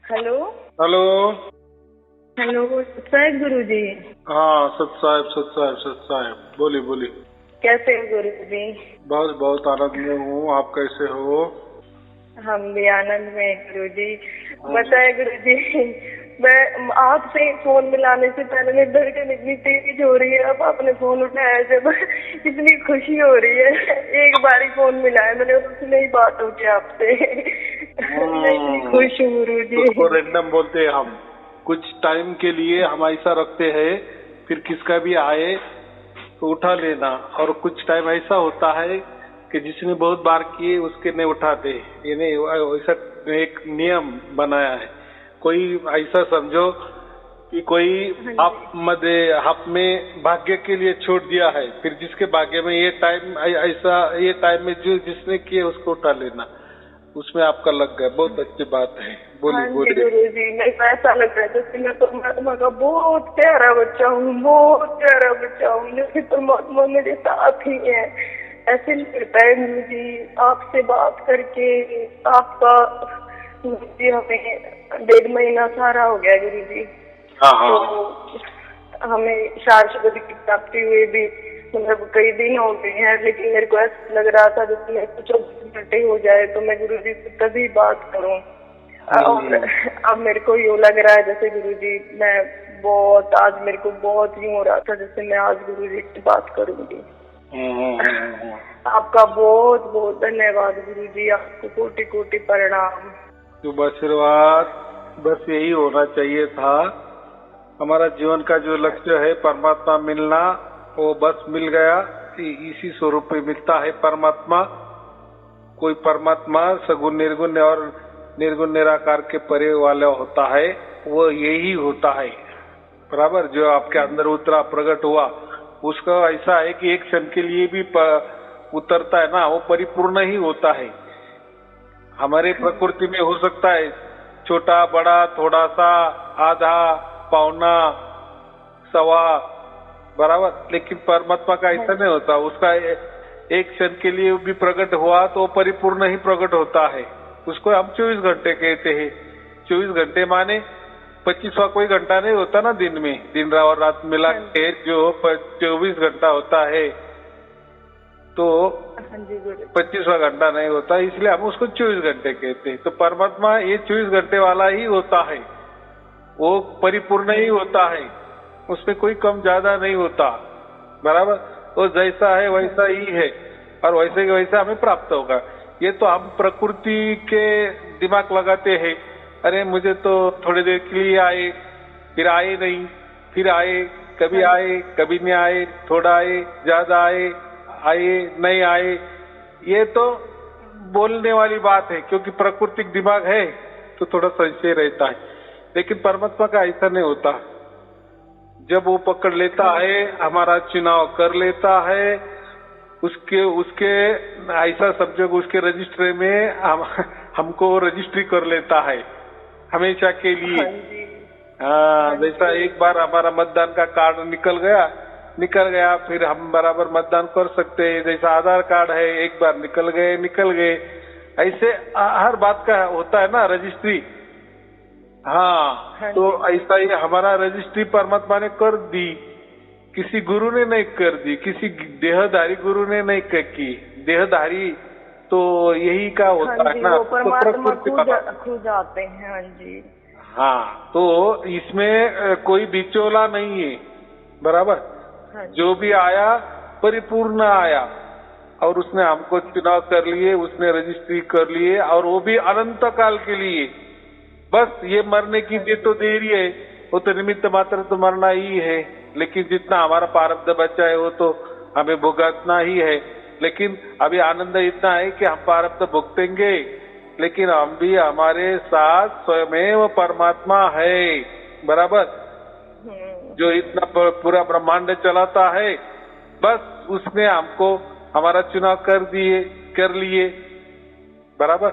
Hello. Hello. Hello सत्साहिब गुरु जी। हाँ सत साहब बोली बोली। कैसे हो गुरु जी? बस बहुत आनंद में हूँ, आप कैसे हो? हम भी आनंद में हैं गुरु जी। बताए गुरु जी, मैं आपसे फोन मिलाने से पहले मेरी धड़कन इतनी तेज हो रही है, अब आपने फोन उठाया जब इतनी खुशी हो रही है। एक बार ही फोन मिलाया मैंने, उसमें ही बात हो गई आपसे। मैं इतनी खुश हूँ गुरु जी। उसको रैंडम बोलते हैं हम। कुछ टाइम के लिए हम ऐसा रखते हैं, फिर किसका भी आए तो उठा लेना, और कुछ टाइम ऐसा होता है कि जिसने बहुत बार किए उसके नहीं उठाते। ये नहीं, ऐसा एक नियम बनाया है। कोई ऐसा समझो कि कोई आप में भाग्य के लिए छोड़ दिया है, फिर जिसके भाग्य में ये टाइम ऐसा, ये टाइम में जो जिसने किए उसको उठा लेना, उसमें आपका लग गया। बहुत अच्छी बात है। हाँ बोलिए जी बोलिए। गुरु जी, मेरे को ऐसा लग रहा है जैसे मैं परमात्मा का बहुत प्यारा बच्चा हूँ, बहुत प्यारा बच्चा हूँ, जैसे परमात्मा मेरे साथ ही है। ऐसे लगता है गुरु जी आपसे बात करके। आपका गुरु जी हमें 1.5 महीना सारा हो गया गुरु जी। हाँ हाँ तो हमें शारदा की प्राप्ति हुए भी मतलब कई दिन हो गए हैं, लेकिन मेरे को ऐसा लग रहा था जैसे मेरे को 24 घंटे हो जाए तो मैं गुरु जी से तभी बात करूं। और अब मेरे को यूँ लग रहा है जैसे गुरु जी मैं बहुत, आज मेरे को बहुत यूँ हो रहा था जैसे मैं आज गुरु जी से बात करूंगी। आपका बहुत बहुत धन्यवाद गुरु जी, आपको कोटि कोटि प्रणाम। शुभ आशीर्वाद। बस यही होना चाहिए था। हमारा जीवन का जो लक्ष्य है परमात्मा मिलना, वो बस मिल गया। इसी स्वरूप में मिलता है परमात्मा। कोई परमात्मा सगुण निर्गुण और निर्गुण निराकार के परे वाला होता है, वो यही होता है। बराबर, जो आपके अंदर उतरा प्रकट हुआ, उसका ऐसा है कि एक क्षण के लिए भी उतरता है ना, वो परिपूर्ण ही होता है। हमारे प्रकृति में हो सकता है छोटा बड़ा, थोड़ा सा, आधा, पौना, सवा, बराबर, लेकिन परमात्मा का ऐसा नहीं होता। उसका एक क्षण के लिए भी प्रकट हुआ तो परिपूर्ण ही प्रकट होता है। उसको हम 24 घंटे कहते हैं। 24 घंटे माने 25वां कोई घंटा नहीं होता ना दिन में, दिन और रात मिला के जो 24 घंटा होता है, तो 25वां घंटा नहीं होता, इसलिए हम उसको 24 घंटे कहते हैं। तो परमात्मा ये 24 घंटे वाला ही होता है, वो परिपूर्ण ही होता है, उसमें कोई कम ज्यादा नहीं होता। बराबर, वो जैसा है वैसा ही है, और वैसे के वैसा हमें प्राप्त होगा। ये तो हम प्रकृति के दिमाग लगाते हैं, अरे मुझे तो थोड़ी देर के लिए आए, फिर आए नहीं, फिर आए, कभी आए कभी नहीं आए, थोड़ा आए ज्यादा आए, आए नहीं आए। ये तो बोलने वाली बात है, क्योंकि प्राकृतिक दिमाग है तो थोड़ा संशय रहता है। लेकिन परमात्मा का ऐसा नहीं होता। जब वो पकड़ लेता है, हमारा चुनाव कर लेता है, उसके उसके ऐसा समझो, उसके रजिस्ट्री में हमको रजिस्ट्री कर लेता है हमेशा के लिए। हाँ, जैसा एक बार हमारा मतदान का कार्ड निकल गया, फिर हम बराबर मतदान कर सकते हैं। जैसा आधार कार्ड है, एक बार निकल गए, ऐसे हर बात का होता है ना रजिस्ट्री। हाँ, तो ऐसा ही हमारा रजिस्ट्री परमात्मा ने कर दी, किसी गुरु ने नहीं कर दी, किसी देहधारी गुरु ने नहीं की। देहधारी तो यही का होता है ना, वो परमात्मा खुद आते हैं। हाँ जी। हाँ, तो इसमें कोई बिचौला नहीं है। बराबर, जो भी आया परिपूर्ण आया, और उसने हमको चुनाव कर लिए, उसने रजिस्ट्री कर लिए, और वो भी अनंत काल के लिए। बस ये मरने की तो देरी है, वो तो निमित्त मात्र तो मरना ही है। लेकिन जितना हमारा प्रारब्ध बचा है वो तो हमें भुगतना ही है। लेकिन अभी आनंद इतना है कि हम प्रारब्ध भुगतेंगे, लेकिन हम भी, हमारे साथ स्वयमेव परमात्मा है। बराबर, जो इतना पूरा ब्रह्मांड चलाता है, बस उसने हमको हमारा चुनाव कर लिए। बराबर,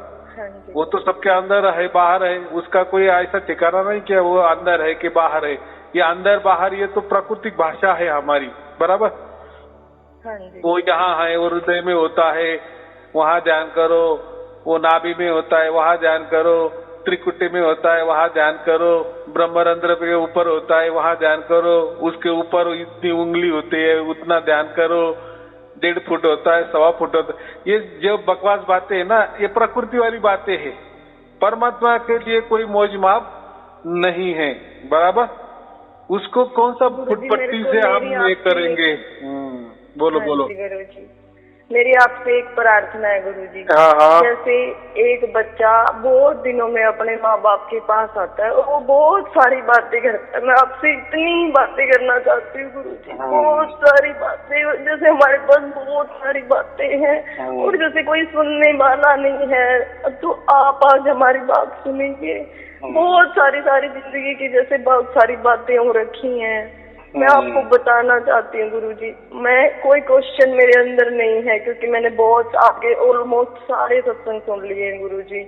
वो तो सबके अंदर है, बाहर है, उसका कोई ऐसा ठिकाना नहीं कि वो अंदर है कि बाहर है। ये अंदर बाहर ये तो प्राकृतिक भाषा है हमारी। बराबर, वो यहाँ है, वो हृदय में होता है, वहां ध्यान करो, वो नाभि में होता है, वहां ध्यान करो, त्रिकुटी में होता है वहां ध्यान करो, ब्रह्मरंध्र के ऊपर होता है वहां ध्यान करो, उसके ऊपर इतनी उंगली होती है उतना ध्यान करो, 1.5 फुट होता है, 1.25 फुट होता है। ये जो बकवास बातें है ना, ये प्रकृति वाली बातें हैं। परमात्मा के लिए कोई मौजमाप नहीं है, बराबर। उसको कौन सा फुटपट्टी से हम ये करेंगे। बोलो बोलो। गुरुजी मेरी आपसे एक प्रार्थना है गुरुजी। हाँ। जैसे एक बच्चा बहुत दिनों में अपने माँ बाप के पास आता है और वो बहुत सारी बातें करता है। मैं आपसे इतनी बातें करना चाहती हूँ गुरुजी, बहुत सारी बातें, जैसे हमारे पास बहुत सारी बातें हैं और जैसे कोई सुनने वाला नहीं है तो आप आज हमारी बात सुनेंगे। बहुत सारी जिंदगी की जैसे बहुत सारी बातें हो रखी हैं, मैं आपको बताना चाहती हूँ गुरुजी। मैं कोई क्वेश्चन मेरे अंदर नहीं है क्योंकि मैंने बहुत आगे ऑलमोस्ट सारे सत्संग सुन लिए हैं गुरुजी।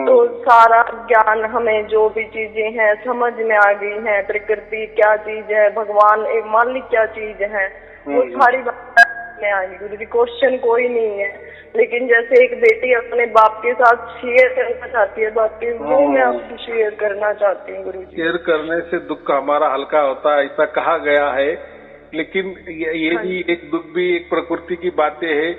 तो सारा ज्ञान हमें जो भी चीजें हैं समझ में आ गई है, प्रकृति क्या चीज है, भगवान एक मालिक क्या चीज है, वो सारी बात में आ गई गुरुजी। क्वेश्चन कोई नहीं है, लेकिन जैसे एक बेटी अपने बाप के साथ शेयर करना चाहती है बातें, वो मैं आपसे शेयर करना चाहती हूँ गुरुजी। शेयर करने से दुख हमारा हल्का होता है, ऐसा कहा गया है। लेकिन ये भी एक दुख भी एक प्रकृति की बातें है।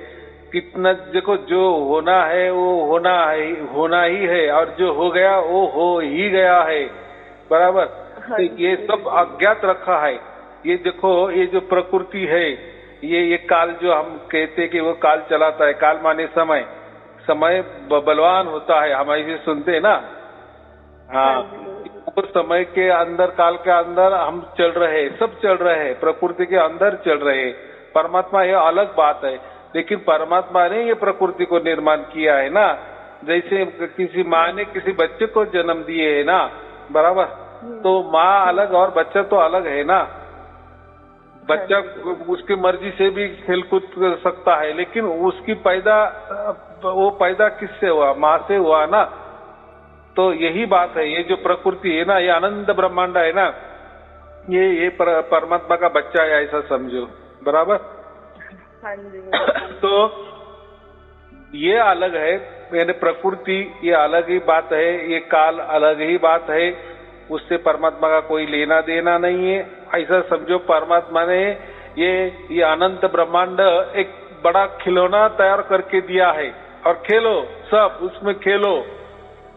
कितना देखो, जो होना है वो होना ही है, और जो हो गया वो हो ही गया है, बराबर। तो ये सब अज्ञात रखा है। ये देखो, ये जो प्रकृति है, ये काल जो हम कहते हैं कि वो काल चलाता है, काल माने समय बलवान होता है, हम ऐसे सुनते हैं ना। हाँ, वो समय के अंदर, काल के अंदर हम चल रहे हैं, सब चल रहे हैं, प्रकृति के अंदर चल रहे हैं। परमात्मा ये अलग बात है, लेकिन परमात्मा ने ये प्रकृति को निर्माण किया है ना। जैसे किसी माँ ने किसी बच्चे को जन्म दिए है ना, बराबर। तो माँ अलग और बच्चा तो अलग है ना। बच्चा उसकी मर्जी से भी खेलकूद कर सकता है, लेकिन उसकी वो पैदा किससे हुआ? माँ से हुआ ना। तो यही बात है, ये जो प्रकृति है ना, ये अनंत ब्रह्मांड है ना, ये परमात्मा का बच्चा है, ऐसा समझो, बराबर। हाँ जी। तो ये अलग है, यानी प्रकृति ये अलग ही बात है, ये काल अलग ही बात है, उससे परमात्मा का कोई लेना देना नहीं है, ऐसा समझो। परमात्मा ने ये अनंत ब्रह्मांड एक बड़ा खिलौना तैयार करके दिया है, और खेलो, सब उसमें खेलो।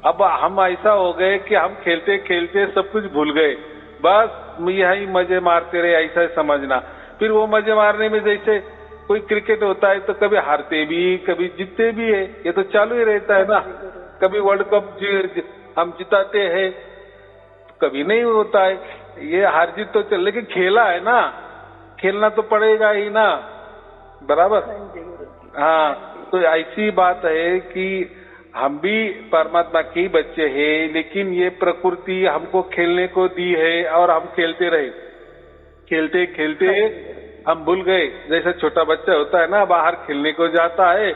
अब हम ऐसा हो गए कि हम खेलते खेलते सब कुछ भूल गए, बस यही मजे मारते रहे, ऐसा समझना। फिर वो मजे मारने में जैसे कोई क्रिकेट होता है तो कभी हारते भी कभी जीतते भी है, ये तो चालू ही रहता है ना। कभी वर्ल्ड कप हम जिताते हैं, कभी नहीं होता है, ये हार जीत तो चल, लेकिन खेला है ना, खेलना तो पड़ेगा ही ना, बराबर। हाँ, तो ऐसी बात है कि हम भी परमात्मा के बच्चे हैं, लेकिन ये प्रकृति हमको खेलने को दी है और हम खेलते रहे, खेलते खेलते हम भूल गए। जैसे छोटा बच्चा होता है ना, बाहर खेलने को जाता है,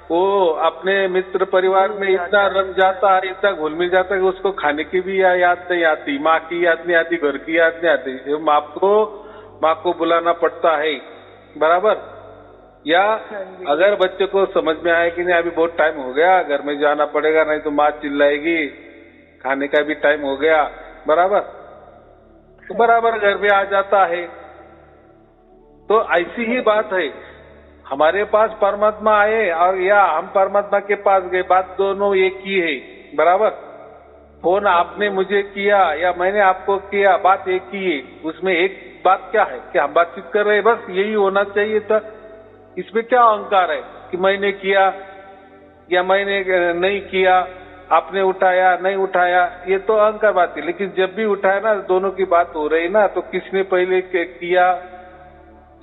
वो अपने मित्र परिवार में इतना रम जाता है, इतना घुल मिल जाता है कि उसको खाने की भी याद नहीं आती, माँ की याद नहीं आती, घर की याद नहीं आती। माँ को बुलाना पड़ता है, बराबर। या अगर बच्चे को समझ में आए कि नहीं अभी बहुत टाइम हो गया, घर में जाना पड़ेगा, नहीं तो माँ चिल्लाएगी, खाने का भी टाइम हो गया, बराबर, तो बराबर घर में आ जाता है। तो ऐसी ही बात है, हमारे पास परमात्मा आए और या हम परमात्मा के पास गए, बात दोनों एक ही है, बराबर। फोन आपने मुझे किया या मैंने आपको किया, बात एक ही है। उसमें एक बात क्या है कि हम बातचीत कर रहे हैं, बस यही होना चाहिए था। इसमें क्या अहंकार है कि मैंने किया या मैंने नहीं किया, आपने उठाया नहीं उठाया, ये तो अहंकार बात है। लेकिन जब भी उठाया ना, दोनों की बात हो रही ना, तो किसने पहले किया,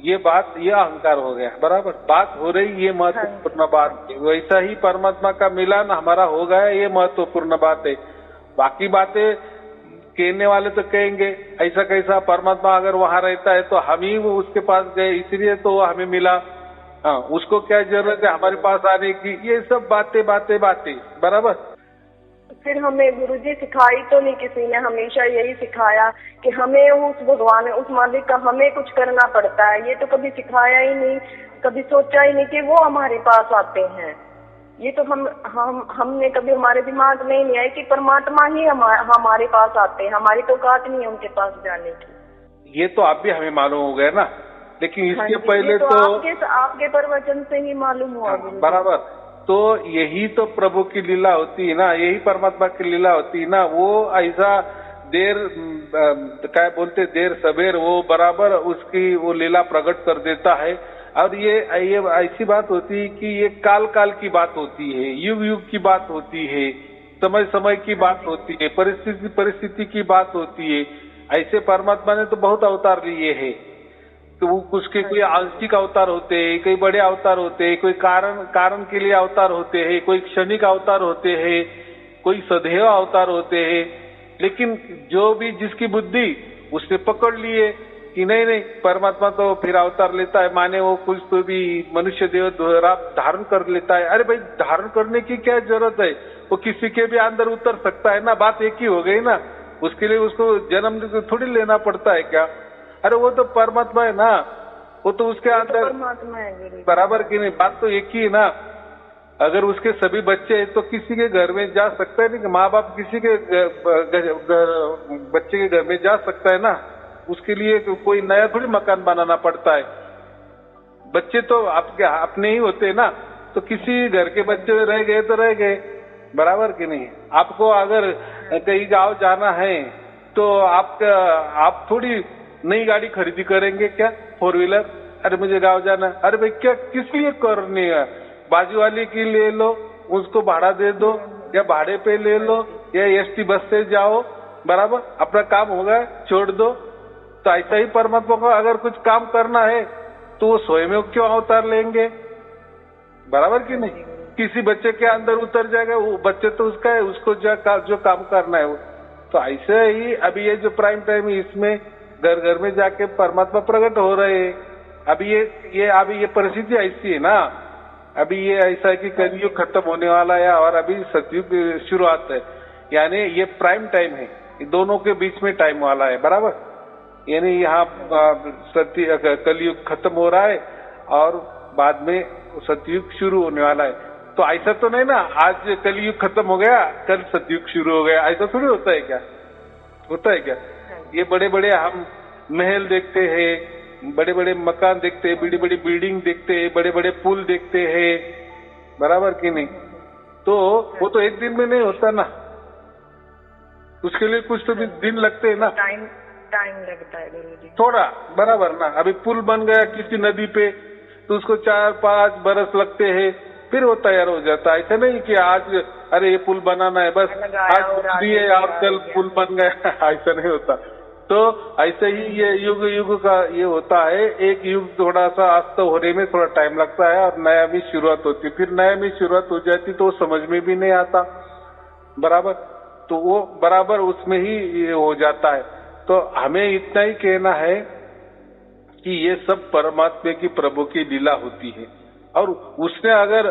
ये बात, ये अहंकार हो गया, बराबर। बात हो रही, ये महत्वपूर्ण बात है। वैसा ही परमात्मा का मिलन हमारा हो गया, ये महत्वपूर्ण बात है। बाकी बातें कहने वाले तो कहेंगे ऐसा कैसा, परमात्मा अगर वहां रहता है तो हम ही उसके पास गए, इसलिए तो वो हमें मिला। हाँ, उसको क्या जरूरत है हमारे पास आने की, ये सब बातें, बराबर। फिर हमें गुरुजी सिखाई तो नहीं किसी ने, हमेशा यही सिखाया कि हमें उस भगवान, उस मालिक का हमें कुछ करना पड़ता है। ये तो कभी सिखाया ही नहीं, कभी सोचा ही नहीं कि वो हमारे पास आते हैं। ये तो हमने कभी हमारे दिमाग में नहीं आया कि परमात्मा ही हमारे पास आते हैं, हमारी तो औकात नहीं है उनके पास जाने की। ये तो आप भी हमें मालूम हो गए ना, लेकिन इसके पहले तो आपके प्रवचन से ही मालूम हुआ। बराबर, तो यही तो प्रभु की लीला होती है ना, यही परमात्मा की लीला होती है ना। वो ऐसा देर क्या बोलते देर सबेर वो बराबर उसकी वो लीला प्रकट कर देता है। और ये ऐसी बात होती है कि ये काल काल की बात होती है, युग युग की बात होती है, समय समय की बात होती है, परिस्थिति की बात होती है। ऐसे परमात्मा ने तो बहुत अवतार लिए हैं, तो उसके कोई आंशिक अवतार होते हैं, कोई बड़े अवतार होते हैं, कोई कारण के लिए अवतार होते हैं, कोई क्षणिक अवतार होते हैं, कोई सदैव अवतार होते हैं। लेकिन जो भी जिसकी बुद्धि उसने पकड़ लिए कि नहीं परमात्मा तो फिर अवतार लेता है, माने वो कुछ तो भी मनुष्य देह धारण कर लेता है। अरे भाई, धारण करने की क्या जरूरत है, वो किसी के भी अंदर उतर सकता है ना, बात एक ही हो गई ना। उसके लिए उसको जन्म थोड़ी लेना पड़ता है क्या? अरे वो तो परमात्मा है ना, वो तो उसके अंदर परमात्मा है, बराबर की नहीं, बात तो एक ही है ना। अगर उसके सभी बच्चे हैं तो किसी के घर में जा सकता है, नहीं कि माँ बाप किसी के बच्चे के घर में जा सकता है ना, उसके लिए कोई नया थोड़ी मकान बनाना पड़ता है। बच्चे तो आपके अपने ही होते हैं ना, तो किसी घर के बच्चे रह गए तो रह गए, बराबर की नहीं। आपको अगर कहीं गांव जाना है तो आप थोड़ी नई गाड़ी खरीदी करेंगे क्या, 4 व्हीलर? अरे मुझे गांव जाना, अरे भाई क्या किस लिए करनी है, बाजू वाली की ले लो, उसको भाड़ा दे दो, या भाड़े पे ले लो, या एसटी बस से जाओ, बराबर अपना काम होगा, छोड़ दो। तो ऐसा ही परमात्मा को अगर कुछ काम करना है तो वो स्वयं क्यों अवतार लेंगे, बराबर की नहीं? किसी बच्चे के अंदर उतर जाएगा, वो बच्चे तो उसका है, उसको जो काम करना है वो। तो ऐसे ही अभी ये जो प्राइम टाइम है, इसमें घर घर में जाके परमात्मा प्रकट हो रहे हैं। अभी ये परिस्थिति ऐसी है ना, अभी ये ऐसा है कि कलयुग खत्म होने वाला है और अभी सतयुग शुरुआत है, यानी ये प्राइम टाइम है, दोनों के बीच में टाइम वाला है, बराबर। यानी यहाँ कलयुग खत्म हो रहा है और बाद में सतयुग शुरू होने वाला है। तो ऐसा तो नहीं ना आज कलयुग खत्म हो गया कल सतयुग शुरू हो गया, ऐसा थोड़ी होता है क्या? होता है क्या? ये बड़े बड़े हम महल देखते हैं, बड़े बड़े मकान देखते हैं, बड़ी बड़ी बिल्डिंग देखते हैं, बड़े बड़े पुल देखते हैं, बराबर की नहीं? तो वो तो एक दिन में नहीं होता ना, उसके लिए कुछ तो भी दिन लगते हैं ना, टाइम लगता है गुरुजी थोड़ा, बराबर ना। अभी पुल बन गया किसी नदी पे तो उसको 4-5 बरस लगते हैं, फिर वो तैयार हो जाता है। ऐसा नहीं कि आज अरे ये पुल बनाना है बस आज दिए और कल पुल बन गया, ऐसा नहीं होता। तो ऐसे ही ये युग युग का ये होता है, एक युग थोड़ा सा अस्त होने में थोड़ा टाइम लगता है और नया में शुरुआत होती है, फिर नया में शुरुआत हो जाती तो समझ में भी नहीं आता, बराबर। तो वो बराबर उसमें ही ये हो जाता है। तो हमें इतना ही कहना है कि ये सब परमात्मा की प्रभु की लीला होती है और उसने अगर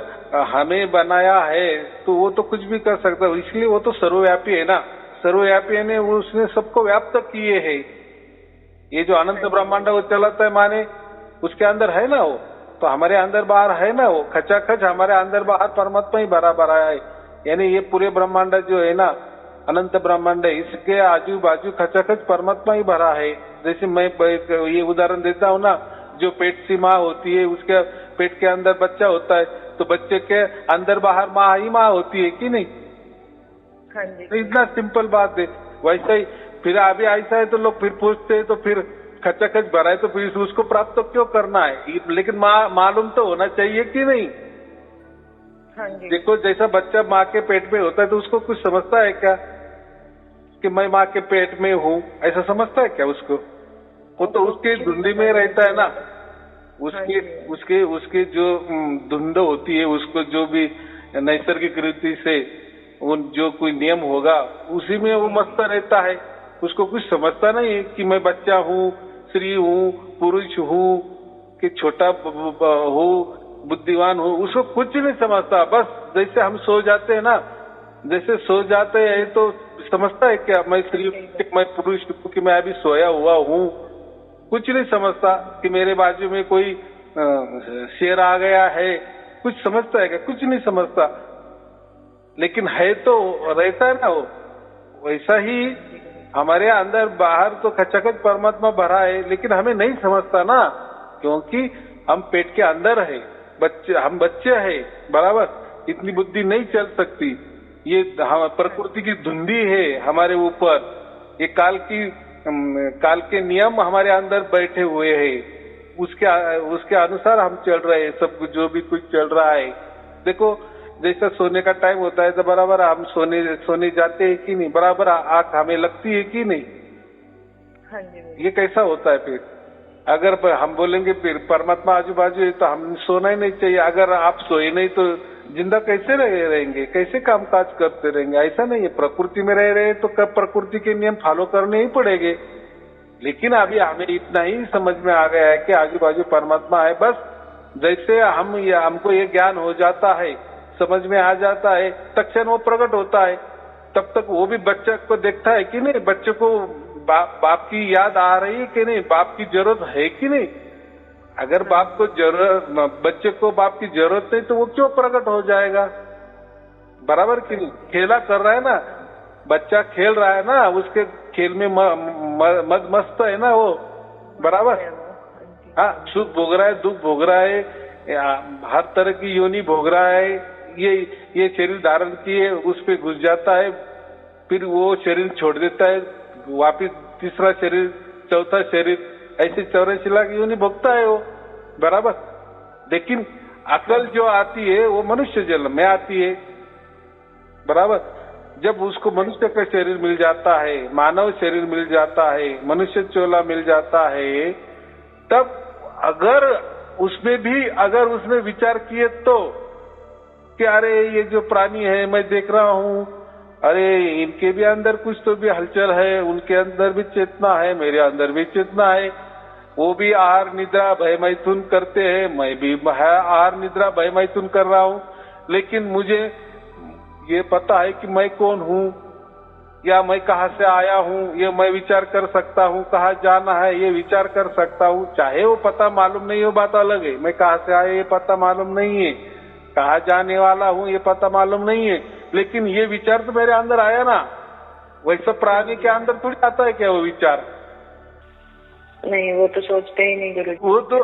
हमें बनाया है तो वो तो कुछ भी कर सकता है, इसलिए वो तो सर्वव्यापी है ना। सर्वव्यापी ने उसने सबको व्याप्त किए है। ये जो अनंत ब्रह्मांड वो चलाता है माने उसके अंदर है ना वो, तो हमारे अंदर बाहर है ना वो, खचाखच हमारे अंदर बाहर परमात्मा ही भरा भरा है। यानी ये पूरे ब्रह्मांड जो है ना अनंत ब्रह्मांड है, इसके आजू बाजू खचाखच परमात्मा ही भरा है। जैसे मैं ये उदाहरण देता हूँ ना, जो पेट सी माँ होती है उसके पेट के अंदर बच्चा होता है तो बच्चे के अंदर बाहर माँ ही माँ होती है कि नहीं? हाँ जी। तो इतना सिंपल बात है। वैसा ही फिर अभी ऐसा है तो लोग फिर पूछते हैं तो फिर खचाखच भरा है तो फिर उसको प्राप्त तो क्यों करना है, लेकिन मालूम तो होना चाहिए कि नहीं? हाँ जी। देखो जैसा बच्चा माँ के पेट में होता है तो उसको कुछ समझता है क्या कि मैं माँ के पेट में हूँ, ऐसा समझता है क्या उसको? वो तो उसके धुंधी में रहता है ना, उसके जो धुंध होती है, उसको जो भी नैसर्गिक रीति से उन जो कोई नियम होगा उसी में वो मस्त रहता है। उसको कुछ समझता नहीं कि मैं बच्चा हूँ, स्त्री हूँ, पुरुष हूँ, कि छोटा हूँ, बुद्धिमान हूँ, उसको कुछ नहीं समझता। बस जैसे हम सो जाते हैं ना, जैसे सो जाते हैं तो समझता है क्या मैं स्त्री मैं पुरुष कि मैं अभी सोया हुआ हूँ? कुछ नहीं समझता कि मेरे बाजू में कोई शेर आ गया है कुछ समझता है क्या? कुछ नहीं समझता। लेकिन है तो रहता है ना वो। वैसा ही हमारे अंदर बाहर तो खचाखच परमात्मा भरा है, लेकिन हमें नहीं समझता ना, क्योंकि हम पेट के अंदर है, हम बच्चे हैं, बराबर। इतनी बुद्धि नहीं चल सकती। ये हम प्रकृति की धुंधी है हमारे ऊपर। ये काल के नियम हमारे अंदर बैठे हुए हैं। उसके अनुसार हम चल रहे हैं। सब कुछ जो भी कुछ चल रहा है, देखो जैसा सोने का टाइम होता है तो बराबर हम सोने जाते हैं कि नहीं, बराबर आंख हमें लगती है कि नहीं? हाँ जी। ये कैसा होता है फिर? अगर हम बोलेंगे फिर परमात्मा आजू बाजू है तो हम सोना ही नहीं चाहिए। अगर आप सोए नहीं तो जिंदा कैसे रहेंगे, कैसे कामकाज करते रहेंगे? ऐसा नहीं है। प्रकृति में रह रहे तो कब प्रकृति के नियम फॉलो करने ही पड़ेंगे। लेकिन अभी हमें इतना ही समझ में आ गया है कि आजू बाजू परमात्मा है। बस जैसे हमको ये ज्ञान हो जाता है, समझ में आ जाता है, तत्क्षण वो प्रकट होता है। तब तक वो भी बच्चे को देखता है कि नहीं, बच्चे को बाप की याद आ रही है कि नहीं, बाप की जरूरत है कि नहीं। अगर बच्चे को बाप की जरूरत नहीं तो वो क्यों प्रकट हो जाएगा? बराबर कि नहीं? खेला कर रहा है ना बच्चा, खेल रहा है ना, उसके खेल में मस्त है ना वो, बराबर। हाँ, सुख भोग रहा है, दुख भोग रहा है, हर तरह की योनि भोग रहा है। ये शरीर धारण किए उस पे घुस जाता है, फिर वो शरीर छोड़ देता है, वापिस तीसरा शरीर, चौथा शरीर, ऐसे 84 लाख योनि भोगता है वो, बराबर। लेकिन अकल जो आती है वो मनुष्य जन्म में आती है, बराबर। जब उसको मनुष्य का शरीर मिल जाता है, मानव शरीर मिल जाता है, मनुष्य चोला मिल जाता है, तब अगर उसने विचार किए तो कि अरे ये जो प्राणी है मैं देख रहा हूँ, अरे इनके भी अंदर कुछ तो भी हलचल है, उनके अंदर भी चेतना है, मेरे अंदर भी चेतना है, वो भी आहार निद्रा भय मैथुन करते हैं, मैं भी आहार निद्रा भय मैथुन कर रहा हूँ। लेकिन मुझे ये पता है कि मैं कौन हूँ या मैं कहाँ से आया हूँ, ये मैं विचार कर सकता हूँ। कहाँ जाना है ये विचार कर सकता हूँ, चाहे वो पता मालूम नहीं हो, बात अलग है। मैं कहाँ से आया ये पता मालूम नहीं है, कहाँ जाने वाला हूँ ये पता मालूम नहीं है, लेकिन ये विचार तो मेरे अंदर आया ना। वैसा प्राणी के अंदर थोड़ी आता है क्या वो विचार? नहीं, वो तो सोचते ही नहीं गुरु जी। वो तो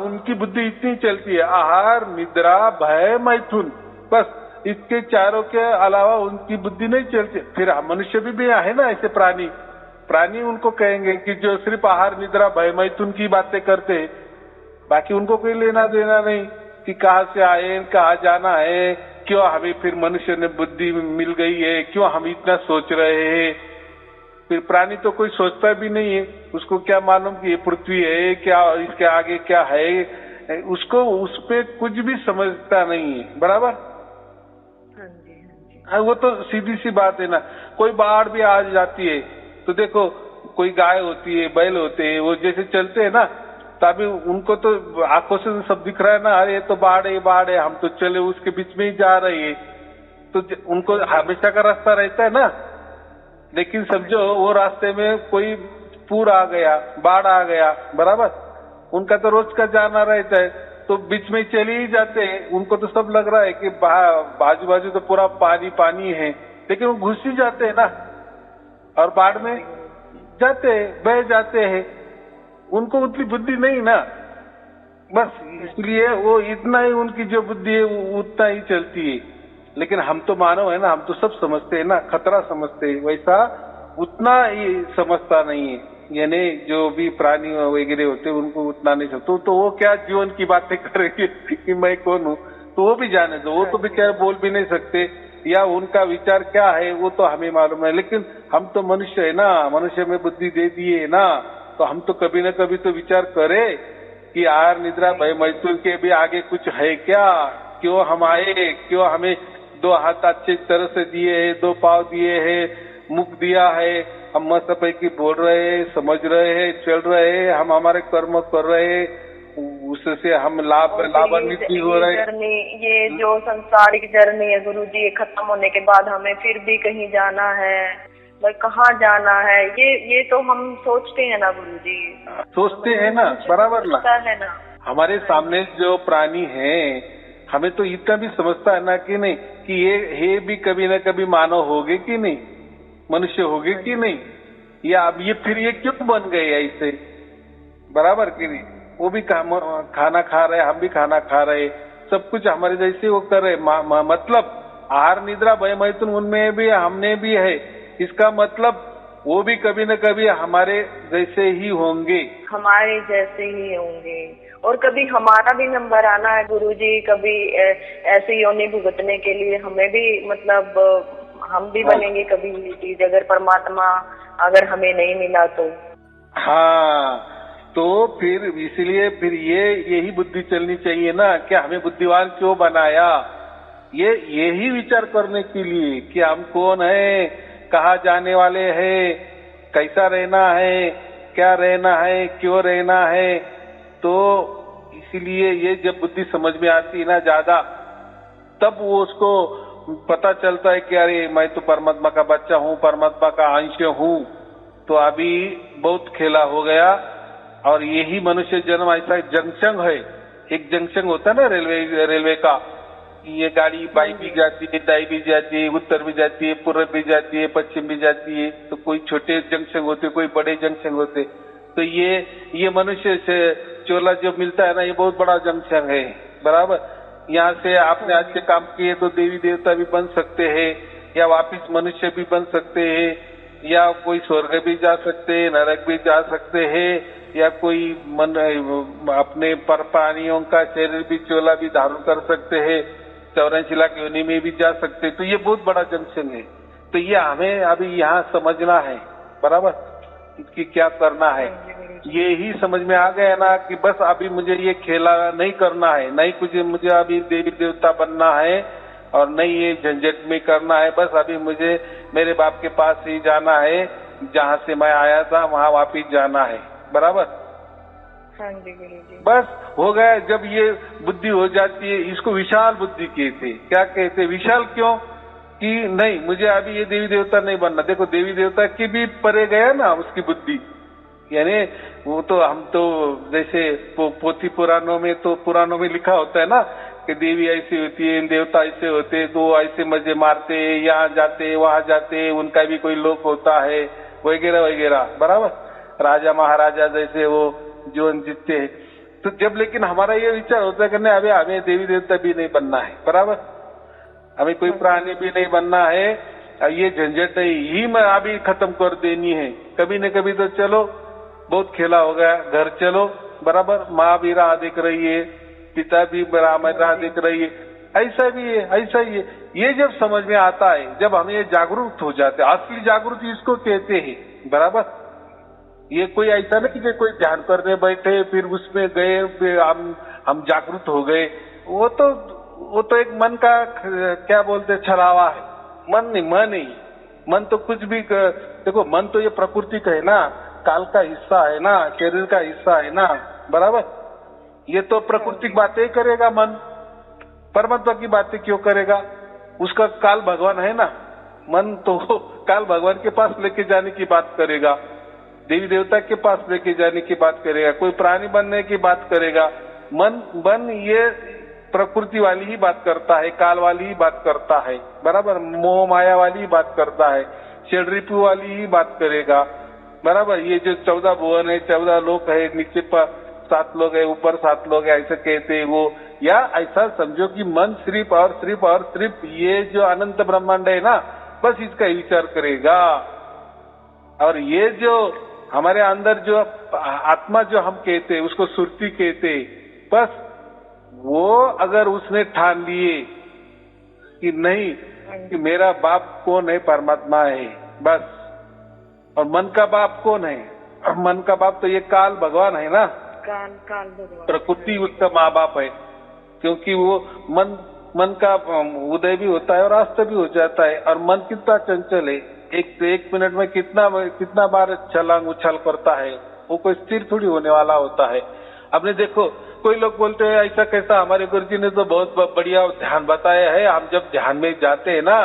उनकी बुद्धि इतनी चलती है, आहार निद्रा भय मैथुन, बस इसके चारों के अलावा उनकी बुद्धि नहीं चलती। फिर मनुष्य भी है ना ऐसे प्राणी उनको कहेंगे कि जो सिर्फ आहार निद्रा भय मैथुन की बातें करते, बाकी उनको कोई लेना देना नहीं कि कहाँ से आए, कहाँ जाना है, क्यों हमें फिर मनुष्य ने बुद्धि मिल गई है, क्यों हम इतना सोच रहे हैं। फिर प्राणी तो कोई सोचता भी नहीं है, उसको क्या मालूम कि ये पृथ्वी है, क्या इसके आगे क्या है, उसको उस पे कुछ भी समझता नहीं है, बराबर। हाँ जी। वो तो सीधी सी बात है ना। कोई बाढ़ भी आ जाती है तो देखो, कोई गाय होती है, बैल होते हैं, वो जैसे चलते हैं ना, तभी उनको तो आंखों से सब दिख रहा है ना, अरे ये तो बाढ़ है, हम तो चले उसके बीच में ही जा रहे हैं, तो उनको हमेशा का रास्ता रहता है ना। लेकिन समझो वो रास्ते में कोई पूर आ गया, बाढ़ आ गया, बराबर, उनका तो रोज का जाना रहता है, तो बीच में चले ही जाते हैं। उनको तो सब लग रहा है कि बाजू बाजू तो पूरा पानी है, लेकिन वो घुस ही जाते हैं ना, और बाढ़ में जाते हैं, बह जाते हैं। उनको उतनी बुद्धि नहीं ना, बस इसलिए वो इतना ही, उनकी जो बुद्धि है वो उतना ही चलती है। लेकिन हम तो मानव है ना, हम तो सब समझते हैं ना, खतरा समझते हैं, वैसा उतना ही समझता नहीं है। यानी जो भी प्राणी वगैरह होते हैं उनको उतना नहीं समझते, तो वो क्या जीवन की बातें करेंगे कि मैं कौन हूँ, तो वो भी जाने दो, वो तो बेचारे बोल भी नहीं सकते, या उनका विचार क्या है वो तो हमें मालूम है। लेकिन हम तो मनुष्य है ना, मनुष्य में बुद्धि दे दिए है ना, तो हम तो कभी न कभी तो विचार करें कि आहार निद्रा भय मैथुन के भी आगे कुछ है क्या, क्यों हम आए, क्यों हमें 2 हाथ अच्छी तरह से दिए है, 2 पाँव दिए है, मुख दिया है, हम मस्त पैकी बोल रहे हैं, समझ रहे हैं, चल रहे हैं, हम हमारे कर्म कर रहे हैं, उससे हम लाभान्वित हो रहे हैं। ये जो संसारिक जर्नी है गुरु जी, खत्म होने के बाद हमें फिर भी कहीं जाना है, भाई कहाँ जाना है, ये तो हम सोचते हैं ना गुरु जी, सोचते हैं ना, बराबर ना, है ना। हमारे सामने जो प्राणी है, हमें तो इतना भी समझता है ना कि नहीं कि ये भी कभी ना कभी मानव होगे कि नहीं, मनुष्य होगे कि नहीं, या अब ये फिर ये क्यों बन गए ऐसे, बराबर कि नहीं। वो भी खाना खा रहे, हम भी खाना खा रहे, सब कुछ हमारे जैसे वो कर रहे। मतलब आहार निद्रा भय मैथुन उनमें भी हमने भी है, इसका मतलब वो भी कभी न कभी हमारे जैसे ही होंगे, हमारे जैसे ही होंगे। और कभी हमारा भी नंबर आना है गुरुजी, कभी ऐसी योनि भुगतने के लिए हमें भी, मतलब हम भी बनेंगे कभी ये चीज, अगर परमात्मा अगर हमें नहीं मिला तो। हाँ, तो फिर इसलिए फिर यही बुद्धि चलनी चाहिए ना कि हमें बुद्धिवान क्यों बनाया, यही विचार करने के लिए कि हम कौन है, कहाँ जाने वाले हैं, कैसा रहना है, क्या रहना है, क्यों रहना है। तो इसीलिए ये जब बुद्धि समझ में आती है ना ज्यादा, तब वो उसको पता चलता है कि अरे मैं तो परमात्मा का बच्चा हूँ, परमात्मा का अंश हूँ। तो अभी बहुत खेला हो गया। और यही मनुष्य जन्म ऐसा जंक्शन है, एक जंक्शन होता है ना रेलवे का, ये गाड़ी बाई भी जाती है, दाई भी जाती है, उत्तर भी जाती है, पूर्व भी जाती है, पश्चिम भी जाती है। तो कोई छोटे जंक्शन होते, कोई बड़े जंक्शन होते। तो ये मनुष्य से चोला जो मिलता है ना, ये बहुत बड़ा जंक्शन है, बराबर। यहाँ से आपने अच्छे काम किए तो देवी देवता भी बन सकते हैं, या वापिस मनुष्य भी बन सकते हैं, या कोई स्वर्ग भी जा सकते हैं, नरक भी जा सकते हैं, या कोई अपने पर प्राणियों का शरीर भी चोला भी धारण कर सकते हैं, 84 लाख योनि में भी जा सकते। तो ये बहुत बड़ा जंक्शन है। तो ये हमें अभी यहाँ समझना है, बराबर, कि क्या करना है। ये ही समझ में आ गया ना कि बस अभी मुझे ये खेला नहीं करना है, नहीं कुछ मुझे अभी देवी देवता बनना है, और नहीं ये झंझट में करना है। बस अभी मुझे मेरे बाप के पास ही जाना है, जहाँ से मैं आया था वहाँ वापिस जाना है, बराबर। हाँ जी गुरुजी। बस हो गया। जब ये बुद्धि हो जाती है, इसको विशाल बुद्धि कहते। क्या कहते? विशाल क्यों? कि नहीं मुझे अभी ये देवी देवता नहीं बनना। देखो देवी देवता की भी परे गया ना उसकी बुद्धि, यानी वो तो हम तो जैसे पोथी पुराणों में लिखा होता है ना कि देवी ऐसी होती है, देवता ऐसे होते, तो ऐसे मजे मारते, यहाँ जाते वहाँ जाते, उनका भी कोई लोक होता है, वगैरह वगैरह, बराबर। राजा महाराजा जैसे वो जीवन जीते हैं। तो जब लेकिन हमारा ये विचार होता है कि नहीं, अभी हमें देवी देवता भी नहीं बनना है, बराबर, हमें कोई प्राणी भी नहीं बनना है, ये झंझट ही मैं अभी खत्म कर देनी है। कभी न कभी तो चलो बहुत खेला हो गया, घर चलो, बराबर। माँ भी राह देख रही है, पिता भी राह देख रही है, ऐसा भी है, ऐसा ही है। ये जब समझ में आता है, जब हम ये जागरूक हो जाते हैं, असली जागृति इसको कहते हैं, बराबर। ये कोई ऐसा नहीं कि कोई ध्यान करने बैठे फिर उसमें गए, फिर हम जागरूक हो गए। वो तो एक मन का क्या बोलते छलावा है, मन नहीं। मन तो कुछ भी देखो, मन तो ये प्रकृति का है ना, काल का हिस्सा है ना, शरीर का हिस्सा है ना, बराबर। ये तो प्राकृतिक बातें करेगा मन, परमात्मा की बातें क्यों करेगा? उसका काल भगवान है ना। मन तो काल भगवान के पास लेके जाने की बात करेगा, देवी देवता के पास लेके जाने की बात करेगा, कोई प्राणी बनने की बात करेगा। मन ये प्रकृति वाली ही बात करता है, काल वाली ही बात करता है, बराबर। मोह माया वाली ही बात करता है, षड्रिपु वाली ही बात करेगा, बराबर। ये जो 14 भुवन है, 14 लोक है, नीचे पर 7 लोग है, ऊपर 7 लोग है, ऐसे कहते हैं वो। या ऐसा समझो कि मन सिर्फ और सिर्फ ये जो अनंत ब्रह्मांड है ना, बस इसका ही विचार करेगा। और ये जो हमारे अंदर जो आत्मा जो हम कहते हैं, उसको सुरती कहते, बस वो अगर उसने ठान लिए कि नहीं कि मेरा बाप कौन है, परमात्मा है, बस। और मन का बाप कौन है? मन का बाप तो ये काल भगवान है ना, काल भगवान, प्रकृति उसका माँ बाप है। क्योंकि वो मन का उदय भी होता है और अस्त भी हो जाता है। और मन कितना चंचल है, एक मिनट में कितना बार छलांग उछाल करता है, वो कोई स्थिर थोड़ी होने वाला होता है। आपने देखो, कोई लोग बोलते हैं ऐसा कैसा, हमारे गुरुजी ने तो बहुत बढ़िया ध्यान बताया है। हम जब ध्यान में जाते हैं ना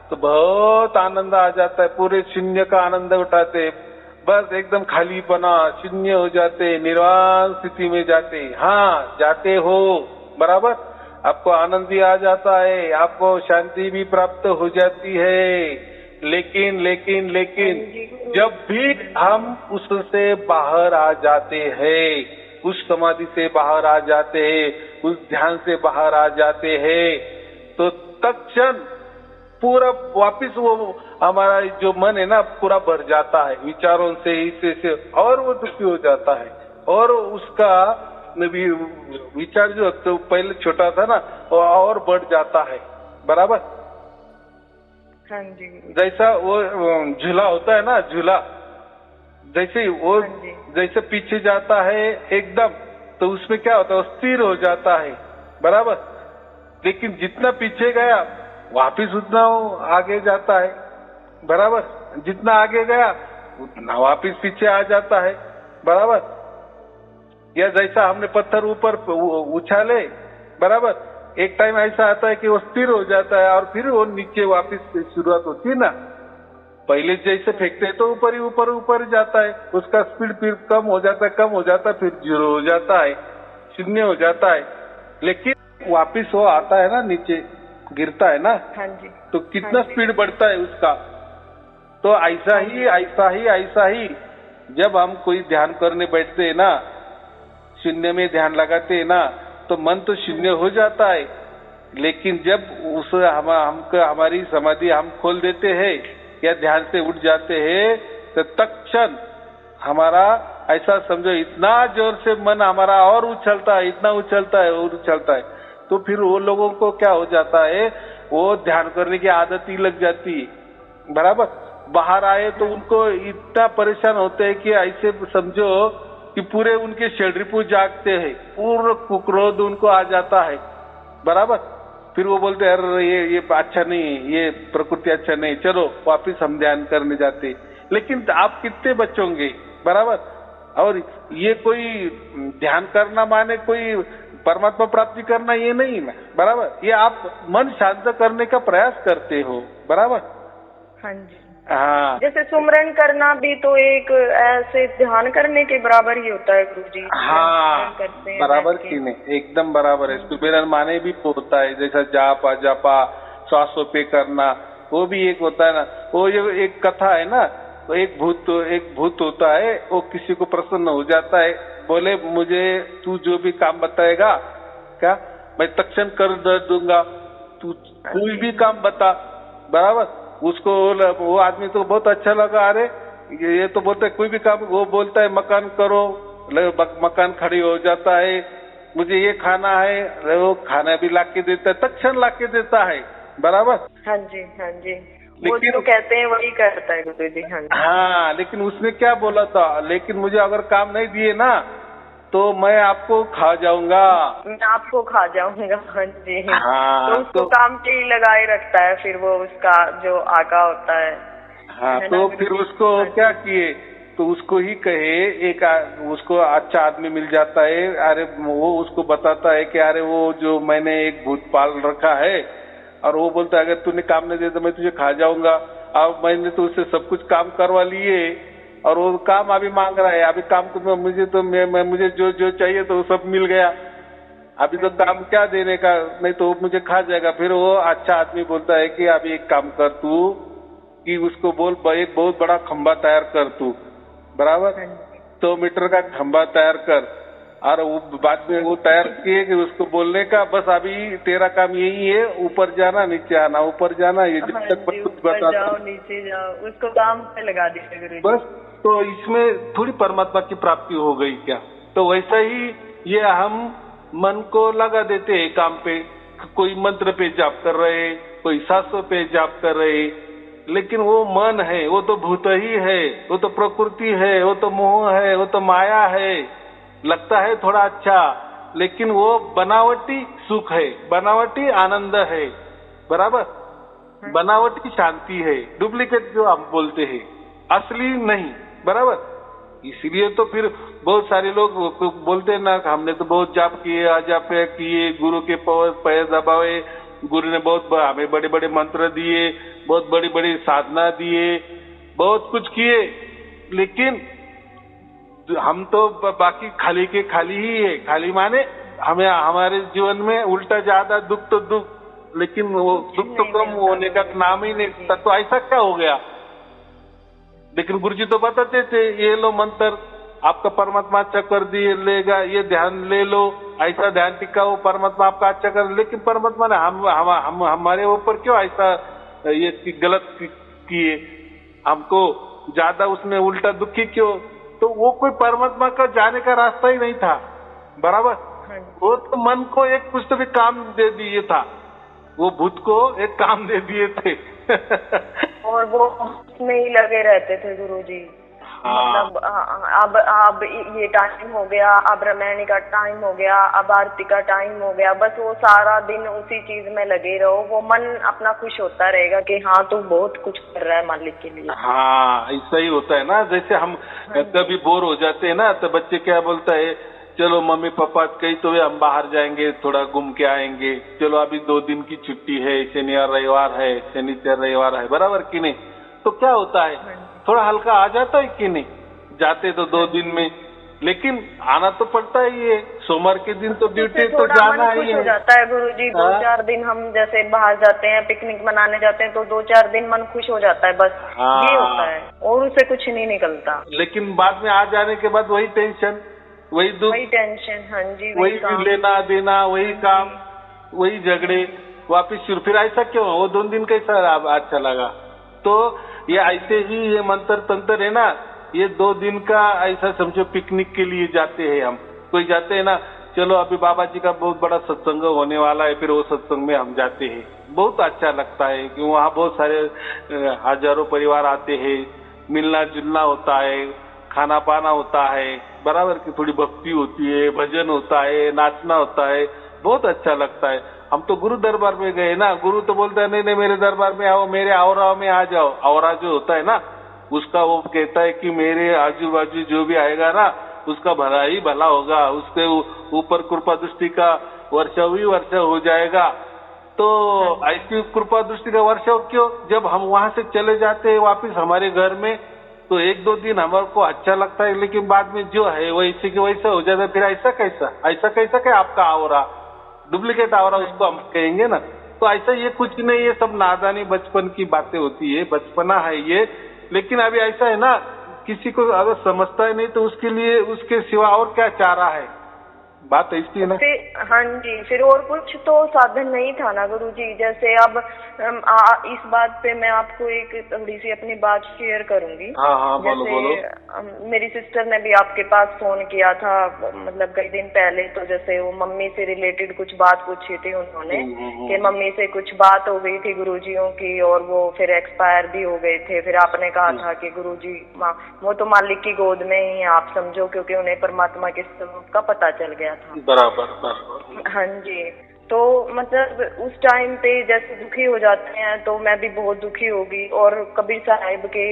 तो बहुत आनंद आ जाता है, पूरे शून्य का आनंद उठाते हैं। बस एकदम खालीपना, शून्य हो जाते, निर्वाण स्थिति में जाते। हाँ, जाते हो बराबर, आपको आनंद भी आ जाता है, आपको शांति भी प्राप्त हो जाती है। लेकिन लेकिन लेकिन जब भी हम उससे बाहर आ जाते हैं, उस समाधि से बाहर आ जाते हैं, उस ध्यान से बाहर आ जाते हैं, तो तत्क्षण पूरा वापिस वो हमारा जो मन है ना पूरा भर जाता है विचारों से, इससे से, और वो दुखी हो जाता है। और उसका विचार जो तो पहले छोटा था ना वो और बढ़ जाता है बराबर। हाँ जी। जैसा वो झूला होता है ना, झूला जैसे वो जैसे पीछे जाता है एकदम, तो उसमें क्या होता है, वो स्थिर हो जाता है बराबर। लेकिन जितना पीछे गया वापिस उतना वो आगे जाता है बराबर, जितना आगे गया उतना वापिस पीछे आ जाता है बराबर। या जैसा हमने पत्थर ऊपर उछाले बराबर, एक टाइम ऐसा आता है कि वो स्थिर हो जाता है और फिर वो नीचे वापिस शुरुआत होती है ना। पहले जैसे फेंकते हैं तो ऊपर ही ऊपर जाता है, उसका स्पीड फिर कम हो जाता है, फिर जीरो हो जाता है, शून्य हो जाता है। लेकिन वापिस वो आता है ना, नीचे गिरता है ना। हाँ जी। तो कितना स्पीड बढ़ता है उसका। तो ऐसा ही जब हम कोई ध्यान करने बैठते हैं ना, शून्य में ध्यान लगाते हैं ना, तो मन तो शून्य हो जाता है। लेकिन जब उस हमारी समाधि हम खोल देते हैं या ध्यान से उठ जाते हैं, तो तत्क्षण हमारा ऐसा समझो इतना जोर से मन हमारा और उछलता है, इतना उछलता है और उछलता है। तो फिर वो लोगों को क्या हो जाता है, वो ध्यान करने की आदत ही लग जाती है बराबर। बाहर आए तो उनको इतना परेशान होते हैं कि ऐसे समझो कि पूरे उनके शरीर जागते हैं, पूर्ण क्रोध उनको आ जाता है बराबर। फिर वो बोलते हैं अरे ये अच्छा नहीं, ये प्रकृति अच्छा नहीं, चलो वापिस हम ध्यान करने जाते। लेकिन आप कितने बचोगे बराबर। और ये कोई ध्यान करना माने कोई परमात्मा प्राप्ति करना ये नहीं ना बराबर, ये आप मन शांत करने का प्रयास करते हो बराबर। हाँ जी। हाँ, जैसे सुमरन करना भी तो एक ऐसे ध्यान करने के बराबर ही होता है गुरुजी। हाँ बराबर की नहीं, एकदम बराबर है। सुमिरन माने भी होता है, जैसा जापा जापा श्वासों पे करना, वो भी एक होता है ना। वो ये एक कथा है ना, तो एक भूत होता है, वो किसी को प्रसन्न हो जाता है, बोले मुझे तू जो भी काम बताएगा क्या मैं तत्क्षण कर दूंगा, तू कोई भी काम बता बराबर। उसको वो आदमी तो बहुत अच्छा लगा, अरे ये तो बोलता है कोई भी काम, वो बोलता है मकान करो, मकान खड़ी हो जाता है, मुझे ये खाना है, वो खाना भी लाके देता है, तत्क्षण लाके देता है बराबर। हाँ जी हाँ जी। वो जो कहते हैं वही करता है गुरु जी। हाँ जी। हाँ, लेकिन उसने क्या बोला था, लेकिन मुझे अगर काम नहीं दिए ना तो मैं आपको खा जाऊंगा, मैं आपको खा जाऊंगा। हाँ जी। हाँ, तो उसको काम पे ही लगाए रखता है फिर वो उसका जो आका होता है। हाँ, तो फिर उसको क्या किए, तो उसको ही कहे, एक उसको अच्छा आदमी मिल जाता है, अरे वो उसको बताता है कि अरे वो जो मैंने एक भूत पाल रखा है, और वो बोलता है अगर तूने काम नहीं दिया तो मैं तुझे खा जाऊंगा। अब मैंने तो उससे सब कुछ काम करवा लिए और वो काम अभी मांग रहा है, अभी काम तो मुझे जो चाहिए तो सब मिल गया, अभी तो काम क्या देने का, नहीं तो मुझे खा जाएगा। फिर वो अच्छा आदमी बोलता है कि अभी एक काम कर तू, कि उसको बोल एक बहुत बड़ा खंबा तैयार कर तू बराबर, 100 मीटर का खंबा तैयार कर, और वो बाद में वो तैयार किए कि उसको बोलने का बस अभी तेरा काम यही है, ऊपर जाना नीचे आना, ऊपर जाना, ये जब तक कुछ बता जाओ नीचे जाओ, उसको काम पे लगा दीजिए गुरु जी। बस। तो इसमें थोड़ी परमात्मा की प्राप्ति हो गई क्या। तो वैसा ही ये हम मन को लगा देते हैं काम पे, कोई मंत्र पे जाप कर रहे, कोई शास्त्रों पे जाप कर रहे, लेकिन वो मन है, वो तो भूत ही है, वो तो प्रकृति है, वो तो मोह है, वो तो माया है। लगता है थोड़ा अच्छा, लेकिन वो बनावटी सुख है, बनावटी आनंद है बराबर, बनावटी शांति है, डुप्लीकेट जो हम बोलते हैं, असली नहीं बराबर। इसीलिए तो फिर बहुत सारे लोग बोलते हैं ना, हमने तो बहुत जाप किए, अजाप किए, गुरु के पैर दबाए, गुरु ने बहुत हमें बड़े बड़े मंत्र दिए, बहुत बड़ी बड़ी साधना दिए, बहुत कुछ किए, लेकिन हम तो बाकी खाली के खाली ही है। खाली माने हमें हमारे जीवन में उल्टा ज्यादा दुख तो दुख, लेकिन वो दुख तो कम होने का नाम ही नहीं था। तो ऐसा क्या हो गया? लेकिन गुरुजी तो बताते थे, ये लो मंत्र, आपका परमात्मा अच्छा कर दिए लेगा, ये ध्यान ले लो, ऐसा ध्यान टिकाओ, परमात्मा आपका अच्छा कर। लेकिन परमात्मा ने हम हमारे ऊपर क्यों ऐसा ये गलत किए, हमको ज्यादा उसने उल्टा दुखी क्यों? तो वो कोई परमात्मा का जाने का रास्ता ही नहीं था, बराबर। वो तो मन को एक कुछ तो भी काम दे दिए था, वो भूत को एक काम दे दिए थे। और वो उसमें ही लगे रहते थे गुरुजी। हाँ। मतलब अब ये टाइम हो गया, अब रामायण का टाइम हो गया, अब आरती का टाइम हो गया, बस वो सारा दिन उसी चीज में लगे रहो। वो मन अपना खुश होता रहेगा कि हाँ तू बहुत कुछ कर रहा है मालिक के लिए। हाँ, ऐसा ही होता है ना। जैसे हम कभी बोर हो जाते हैं ना, तो बच्चे क्या बोलता है, चलो मम्मी पापा कहीं तो हम बाहर जाएंगे, थोड़ा घूम के आएंगे, चलो अभी 2 दिन की छुट्टी है, शनिवार रविवार है, शनिवार रविवार है, बराबर कि नहीं? तो क्या होता है, थोड़ा हल्का आ जाता है कि नहीं? जाते तो 2 दिन में, लेकिन आना तो पड़ता ही है। सोमवार के दिन तो ड्यूटी तो जाना ही है। हो जाता है गुरुजी। 2-4 दिन हम जैसे बाहर जाते हैं, पिकनिक मनाने जाते हैं, तो 2-4 दिन मन खुश हो जाता है, बस ये होता है, और उससे कुछ नहीं निकलता। लेकिन बाद में आ जाने के बाद वही टेंशन, वही दुख, वही टेंशन। हाँ जी, वही लेना देना, वही काम, वही झगड़े वापिस शुरू। फिर ऐसा क्यों? वो 2 दिन कैसा अच्छा लगा? तो ये ऐसे ही ये मंत्र तंत्र है ना, ये 2 दिन का ऐसा समझो पिकनिक के लिए जाते हैं हम। कोई जाते हैं ना, चलो अभी बाबा जी का बहुत बड़ा सत्संग होने वाला है, फिर वो सत्संग में हम जाते हैं, बहुत अच्छा लगता है कि वहाँ बहुत सारे हजारों परिवार आते हैं, मिलना जुलना होता है, खाना पाना होता है, बराबर की थोड़ी भक्ति होती है, भजन होता है, नाचना होता है, बहुत अच्छा लगता है। हम तो गुरु दरबार में गए ना, गुरु तो बोलता है नहीं नहीं मेरे दरबार में आओ, मेरे आवरा में आ जाओ। आवरा जो होता है ना, उसका वो कहता है कि मेरे आजू बाजू जो भी आएगा ना, उसका भला ही भला होगा, उसके ऊपर कृपा दृष्टि का वर्षाव ही वर्षा हो जाएगा। तो ऐसी कृपा दृष्टि का वर्षाव क्यों? जब हम वहां से चले जाते हैं वापिस हमारे घर में, तो 1-2 दिन हमारे को अच्छा लगता है, लेकिन बाद में जो है वैसे के वैसा हो जाता है। फिर ऐसा कैसा क्या आपका आवरा, डुप्लीकेट आवरा उसको हम कहेंगे ना। तो ऐसा ये कुछ नहीं, ये सब नादानी बचपन की बातें होती है, बचपना है ये। लेकिन अभी ऐसा है ना, किसी को अगर समझता है नहीं तो उसके लिए उसके सिवा और क्या चारा है, बात ऐसी है ना। हाँ जी, फिर और कुछ तो साधन नहीं था ना गुरुजी। जैसे अब इस बात पे मैं आपको एक थोड़ी सी अपनी बात शेयर करूंगी। हाँ, बोलो बोलो। मेरी सिस्टर ने भी आपके पास फोन किया था, मतलब कई दिन पहले। तो जैसे वो मम्मी से रिलेटेड कुछ बात पूछी थी उन्होंने, कि मम्मी से कुछ बात हो गई थी गुरुजियों की, और वो फिर एक्सपायर भी हो गए थे। फिर आपने कहा था कि गुरुजी वो तो मालिक की गोद में ही आप समझो, क्योंकि उन्हें परमात्मा के स्वरूप का पता चल गया था। बराबर। हाँ जी, तो मतलब उस टाइम पे जैसे दुखी हो जाते हैं, तो मैं भी बहुत दुखी होगी। और कबीर साहिब के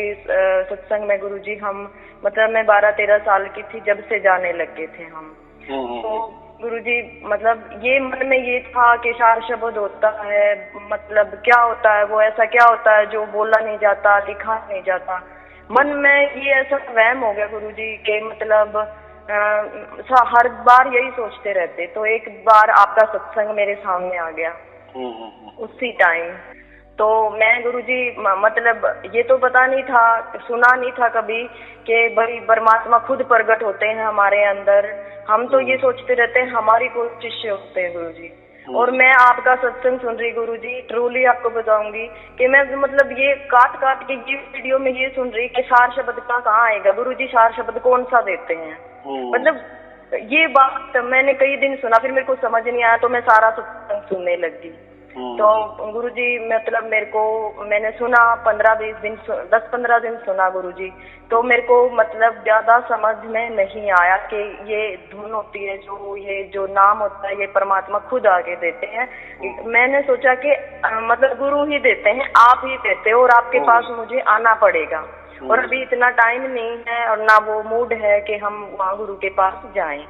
सत्संग में गुरुजी हम, मतलब मैं 12-13 साल की थी जब से जाने लगे थे हम। तो गुरुजी मतलब ये मन में ये था कि 4 शब्द होता है, मतलब क्या होता है वो, ऐसा क्या होता है जो बोला नहीं जाता, लिखा नहीं जाता। मन में ये ऐसा वहम हो गया गुरुजी के मतलब हर बार यही सोचते रहते। तो एक बार आपका सत्संग मेरे सामने आ गया उसी टाइम। तो मैं गुरुजी मतलब ये तो पता नहीं था, सुना नहीं था कभी कि भाई परमात्मा खुद प्रकट होते हैं हमारे अंदर। हम तो ये सोचते रहते हैं हमारी कोई शिष्य होते हैं गुरुजी। और मैं आपका सत्संग सुन रही गुरुजी, ट्रूली आपको बताऊंगी कि मैं मतलब ये काट के ये वीडियो में ये सुन रही कि 4 शब्द का कहाँ आएगा गुरुजी, 4 शब्द कौन सा देते हैं। मतलब ये बात मैंने कई दिन सुना, फिर मेरे को समझ नहीं आया, तो मैं सारा सत्संग सुनने लगी। तो गुरुजी मतलब मैंने सुना 10-15 दिन सुना गुरुजी। तो मेरे को मतलब ज्यादा समझ में नहीं आया कि ये धुन होती है, जो नाम होता है, ये परमात्मा खुद आगे देते हैं। मैंने सोचा कि मतलब गुरु ही देते हैं, आप ही देते हो, और आपके पास मुझे आना पड़ेगा। और अभी इतना टाइम नहीं है और ना वो मूड है कि हम वहाँ गुरु के पास जाएं।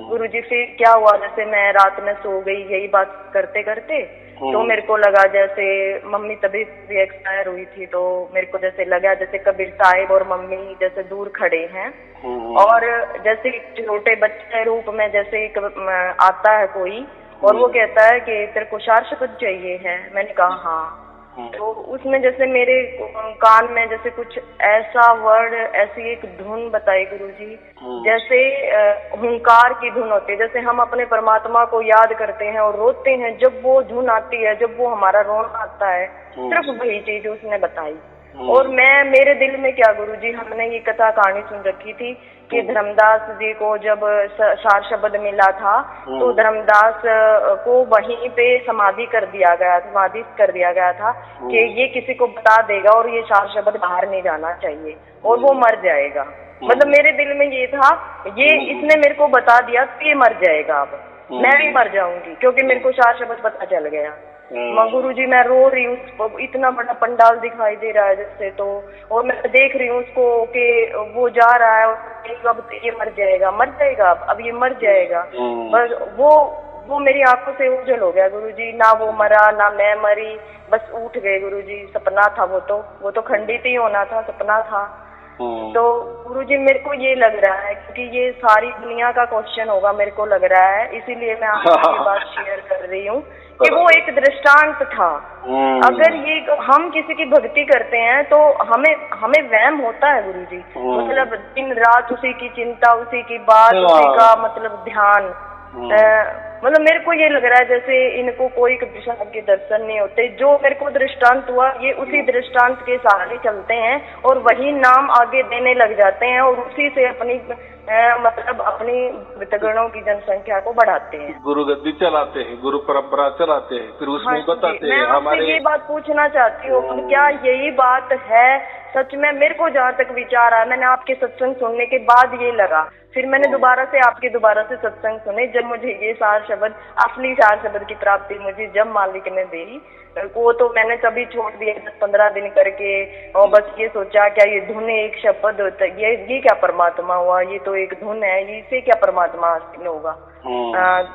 गुरुजी फिर क्या हुआ, जैसे मैं रात में सो गई यही बात करते करते, तो मेरे को लगा जैसे मम्मी तभी भी एक्सपायर हुई थी, तो मेरे को जैसे लगा जैसे कबीर साहिब और मम्मी जैसे दूर खड़े हैं, और जैसे छोटे बच्चे रूप में जैसे एक आता है कोई और वो कहता है कि तेरे को शाश्वत चाहिए है। मैंने कहा हाँ। तो उसमें जैसे मेरे कान में जैसे कुछ ऐसा वर्ड, ऐसी एक धुन बताई गुरुजी, जैसे हुंकार की धुन होती है। जैसे हम अपने परमात्मा को याद करते हैं और रोते हैं, जब वो धुन आती है, जब वो हमारा रोना आता है, सिर्फ वही चीज उसने बताई। और मेरे दिल में क्या गुरुजी, हमने ये कथा कहानी सुन रखी थी कि धर्मदास जी को जब सार शब्द मिला था तो धर्मदास को वहीं पे समाधि कर दिया गया था कि ये किसी को बता देगा और ये सार शब्द बाहर नहीं जाना चाहिए और वो मर जाएगा। मतलब मेरे दिल में ये था, ये इसने मेरे को बता दिया कि ये मर जाएगा, अब मैं भी मर जाऊंगी क्योंकि मेरे को सार शब्द पता चल गया। गुरुजी मैं रो रही हूँ, इतना बड़ा पंडाल दिखाई दे रहा है जैसे, तो और मैं देख रही हूँ उसको कि वो जा रहा है और अब ये मर जाएगा अब ये मर जाएगा। बस वो मेरी आंखों से ओझल हो गया गुरुजी, ना वो मरा ना मैं मरी, बस उठ गए गुरुजी। सपना था वो तो खंडित ही होना था, सपना था। तो गुरुजी मेरे को ये लग रहा है क्योंकि ये सारी दुनिया का क्वेश्चन होगा मेरे को लग रहा है, इसीलिए मैं आपसे ये बात शेयर कर रही हूँ कि वो एक दृष्टांत था। अगर ये हम किसी की भक्ति करते हैं तो हमें वहम होता है गुरुजी, मतलब दिन रात उसी की चिंता, उसी की बात, उसी का मतलब ध्यान। मतलब मेरे को ये लग रहा है जैसे इनको कोई कबीर साहब के दर्शन नहीं होते। जो मेरे को दृष्टांत हुआ, ये उसी दृष्टांत के सहारे चलते हैं और वही नाम आगे देने लग जाते हैं और उसी से अपनी मतलब अपनी भक्तगणों की जनसंख्या को बढ़ाते हैं, गुरु गद्दी चलाते हैं, गुरु परंपरा चलाते हैं, फिर उसमें बताते हैं। मैं आपसे ये बात पूछना चाहती हूँ, क्या यही बात है सच में? मेरे को जहाँ तक विचार आया, मैंने आपके सत्संग सुनने के बाद ये लगा, फिर मैंने दोबारा से सत्संग सुने, जब मुझे ये सार शब्द, असली सार शब्द की प्राप्ति मुझे जब मालिक ने दी, वो तो मैंने तभी छोड़ दिया 10-15 दिन करके, और बस ये सोचा क्या ये धुन एक शब्द होता है, ये क्या परमात्मा हुआ, ये तो एक धुन है, इसे क्या परमात्मा हासिल होगा।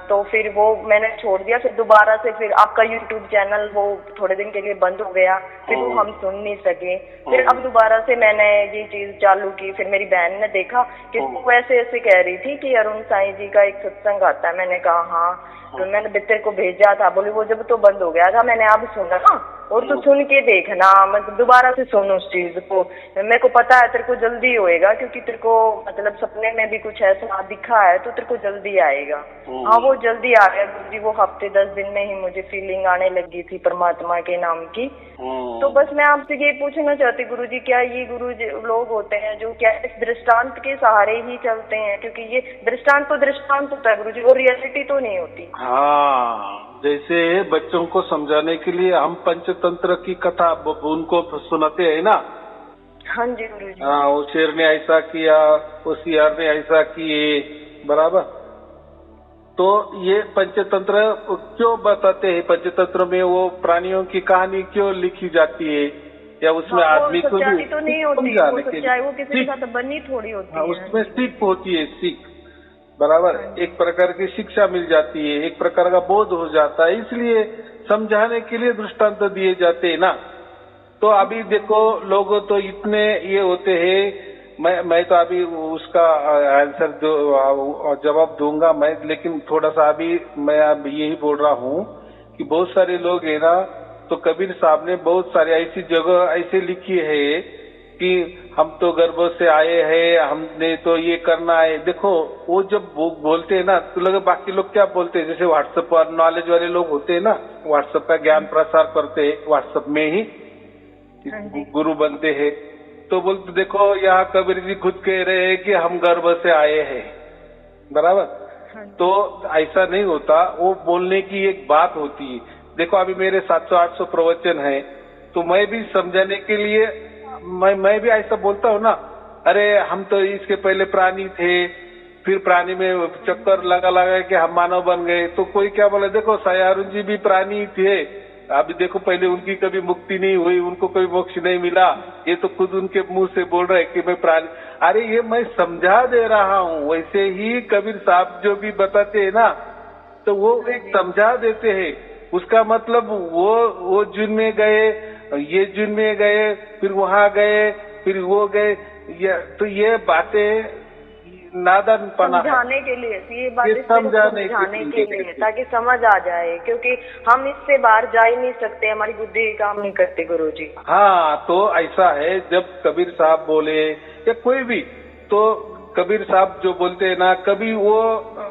तो फिर वो मैंने छोड़ दिया। फिर दोबारा से फिर आपका YouTube चैनल वो थोड़े दिन के लिए बंद हो गया, फिर वो हम सुन नहीं सके। फिर अब दोबारा से मैंने ये चीज चालू की। फिर मेरी बहन ने देखा कि वो ऐसे कह रही थी कि अरुण साईं जी का एक सत्संग आता है। मैंने कहा हाँ, तो मैंने बितर को भेजा था, बोली वो जब तो बंद हो गया था, मैंने अब सुना और तो सुन के देखना, मतलब दोबारा से सुन उस चीज को। मेरे को पता है तेरे को जल्दी होएगा क्योंकि तेरे को मतलब सपने में भी कुछ ऐसा दिखा है तो तेरे को जल्दी आएगा। हाँ वो जल्दी आ गया गुरुजी, वो हफ्ते 10 दिन में ही मुझे फीलिंग आने लगी थी परमात्मा के नाम की। तो बस मैं आपसे ये पूछना चाहती गुरुजी, क्या ये गुरुजी लोग होते हैं जो क्या इस दृष्टांत के सहारे ही चलते हैं? क्योंकि ये दृष्टांत तो दृष्टांत होता है गुरुजी, वो रियलिटी तो नहीं होती। हाँ, जैसे बच्चों को समझाने के लिए हम पंचतंत्र की कथा उनको सुनाते हैं ना। हाँ जी गुरुजी। हाँ, वो शेर ने ऐसा किया, वो सियार ने ऐसा किए, बराबर। तो ये पंचतंत्र क्यों बताते हैं? पंचतंत्र में वो प्राणियों की कहानी क्यों लिखी जाती है, या उसमें आदमी को भी तो नहीं होती, वो किसी के साथ बनी थोड़ी होती है। उसमें सीख होती है, सीख, बराबर। एक प्रकार की शिक्षा मिल जाती है, एक प्रकार का बोध हो जाता है, इसलिए समझाने के लिए दृष्टांत दिए जाते हैं ना। तो अभी देखो लोग तो इतने ये होते हैं, मैं तो अभी उसका आंसर जवाब दूंगा मैं, लेकिन थोड़ा सा अभी मैं अब यही बोल रहा हूँ कि बहुत सारे लोग है ना, तो कबीर साहब ने बहुत सारी ऐसी जगह ऐसे लिखी है कि हम तो गर्भ से आए हैं, हमने तो ये करना है। देखो वो जब वो बोलते हैं ना तो लगे बाकी लोग क्या बोलते हैं, जैसे व्हाट्सएप पर नॉलेज वाले लोग होते हैं ना, व्हाट्सएप का ज्ञान प्रसार करते हैं, व्हाट्सएप में ही गुरु बनते हैं। तो बोलते देखो यहाँ कबीर जी खुद कह रहे हैं कि हम गर्भ से आए हैं, बराबर। तो ऐसा नहीं होता, वो बोलने की एक बात होती है। देखो अभी मेरे 700-800 प्रवचन है, तो मैं भी समझाने के लिए मैं भी ऐसा बोलता हूँ ना, अरे हम तो इसके पहले प्राणी थे, फिर प्राणी में चक्कर लगा के हम मानव बन गए। तो कोई क्या बोला, देखो सायारुण जी भी प्राणी थे, अभी देखो पहले उनकी कभी मुक्ति नहीं हुई, उनको कोई मोक्ष नहीं मिला, ये तो खुद उनके मुंह से बोल रहे कि मैं प्राणी। अरे ये मैं समझा दे रहा हूँ। वैसे ही कबीर साहब जो भी बताते हैं ना, तो वो एक समझा देते हैं उसका मतलब वो जून में गए, ये जून में गए, फिर वहां गए, फिर वो गए, तो ये बातें नादानपना है। समझाने के लिए ये बातें समझाने के लिए ताकि समझ आ जाए, क्योंकि हम इससे बाहर जा ही नहीं सकते, हमारी बुद्धि काम नहीं करती गुरुजी। हाँ, तो ऐसा है, जब कबीर साहब बोले या कोई भी, तो कबीर साहब जो बोलते हैं ना, कभी वो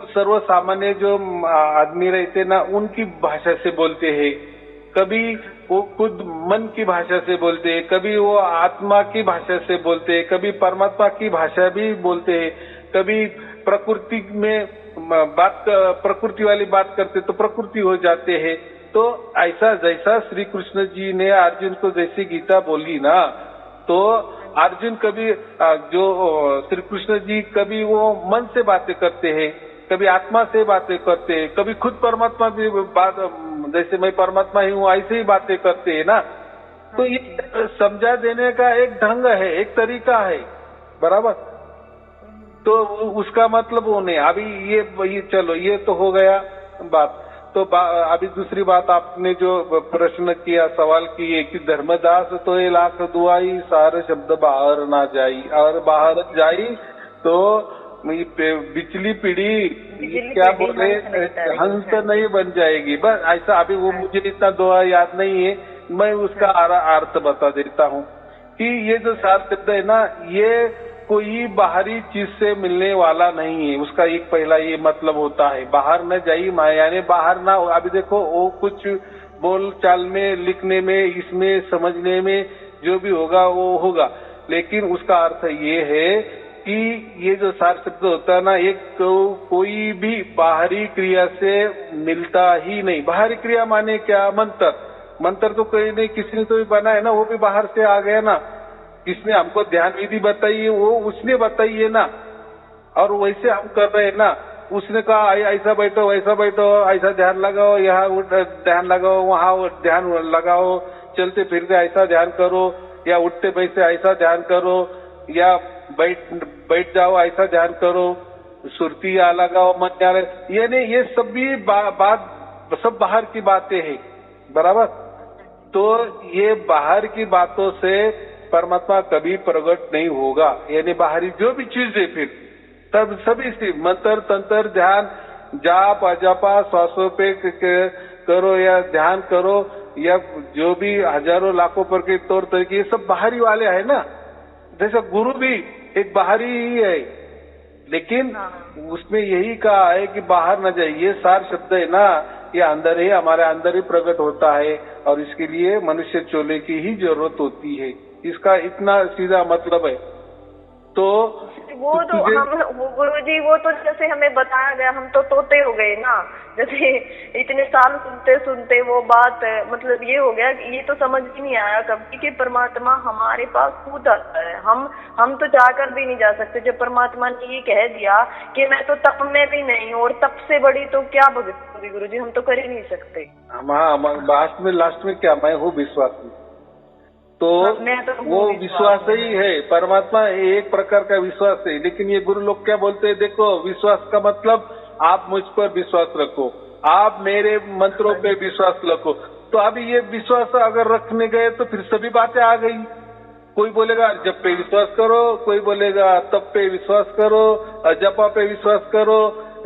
सर्व सामान्य जो आदमी रहते ना उनकी भाषा से बोलते हैं, कभी वो खुद मन की भाषा से बोलते हैं, कभी वो आत्मा की भाषा से बोलते हैं, कभी परमात्मा की भाषा भी बोलते हैं, कभी प्रकृति में प्रकृति वाली बात करते तो प्रकृति हो जाते हैं। तो ऐसा जैसा श्री कृष्ण जी ने अर्जुन को जैसी गीता बोली ना, तो अर्जुन कभी जो श्री कृष्ण जी कभी वो मन से बातें करते हैं, कभी आत्मा से बातें करते हैं, कभी खुद परमात्मा भी बात, जैसे मैं परमात्मा ही हूँ ऐसे ही बातें करते हैं ना। तो ये समझा देने का एक ढंग है, एक तरीका है, बराबर। तो उसका मतलब वो नहीं। अभी ये चलो ये तो हो गया बात। तो अभी दूसरी बात आपने जो प्रश्न किया, सवाल किए कि धर्मदास तो ये लाख दुआई सारे शब्द बाहर ना जाई, और बाहर जाई तो बिचली पीढ़ी क्या बोले हंस नहीं बन जाएगी। बस ऐसा, अभी वो मुझे इतना दुआ याद नहीं है, मैं उसका अर्थ बता देता हूँ कि ये जो सार शब्द है ना, ये कोई बाहरी चीज से मिलने वाला नहीं है। उसका एक पहला ये मतलब होता है, बाहर न जाई माया, यानी बाहर ना। अभी देखो वो कुछ बोल चाल में, लिखने में, इसमें समझने में जो भी होगा वो होगा, लेकिन उसका अर्थ ये है कि ये जो सार शब्द होता है ना, एक कोई भी बाहरी क्रिया से मिलता ही नहीं। बाहरी क्रिया माने क्या? मंत्र तो कोई नहीं, किसी ने तो भी बना है ना, वो भी बाहर से आ गया ना। किसने हमको ध्यान विधि बताई है, वो उसने बताई है ना, और वैसे हम कर रहे हैं ना। उसने कहा ऐसा बैठो, वैसा बैठो, ऐसा ध्यान लगाओ, यहाँ ध्यान लगाओ, वहाँ ध्यान लगाओ, चलते फिरते ऐसा ध्यान करो, या उठते बैठते ऐसा ध्यान करो, या बैठ जाओ ऐसा ध्यान करो, सुरती या लगाओ, मन जा रहे, ये नहीं, ये सब भी बात सब बाहर की बातें हैं, बराबर। तो ये बाहर की बातों से परमात्मा कभी प्रकट नहीं होगा। यानी बाहरी जो भी चीज है, फिर तब सभी से मंत्र तंत्र ध्यान जाप अजापा श्वासों पे करो या ध्यान करो, या जो भी हजारों लाखों पर के तौर तरीके, ये सब बाहरी वाले है ना। जैसे गुरु भी एक बाहरी ही है, लेकिन उसमें यही कहा है कि बाहर न जाए। ये सार शब्द है ना, ये अंदर ही, हमारे अंदर ही प्रकट होता है, और इसके लिए मनुष्य चोले की ही जरूरत होती है। इसका इतना सीधा मतलब है। तो वो तो वो गुरुजी, वो तो जैसे हमें बताया गया, हम तो तोते हो गए ना। जैसे इतने साल सुनते सुनते वो बात, मतलब ये हो गया कि ये तो समझ ही नहीं आया कभी कि परमात्मा हमारे पास खुद आता है। हम तो जाकर भी नहीं जा सकते। जब परमात्मा ने ये कह दिया कि मैं तो तप में भी नहीं, और तप से बड़ी तो क्या भक्ति होगी गुरुजी, हम तो कर ही नहीं सकते। लास्ट में क्या, मैं हूँ विश्वास में। तो वो विश्वास ही है, परमात्मा एक प्रकार का विश्वास है। लेकिन ये गुरु लोग क्या बोलते हैं, देखो विश्वास का मतलब आप मुझ पर विश्वास रखो, आप मेरे मंत्रों पे विश्वास रखो। तो अभी ये विश्वास अगर रखने गए तो फिर सभी बातें आ गई। कोई बोलेगा जप पे विश्वास करो, कोई बोलेगा तप पे विश्वास करो, जपा पे विश्वास करो,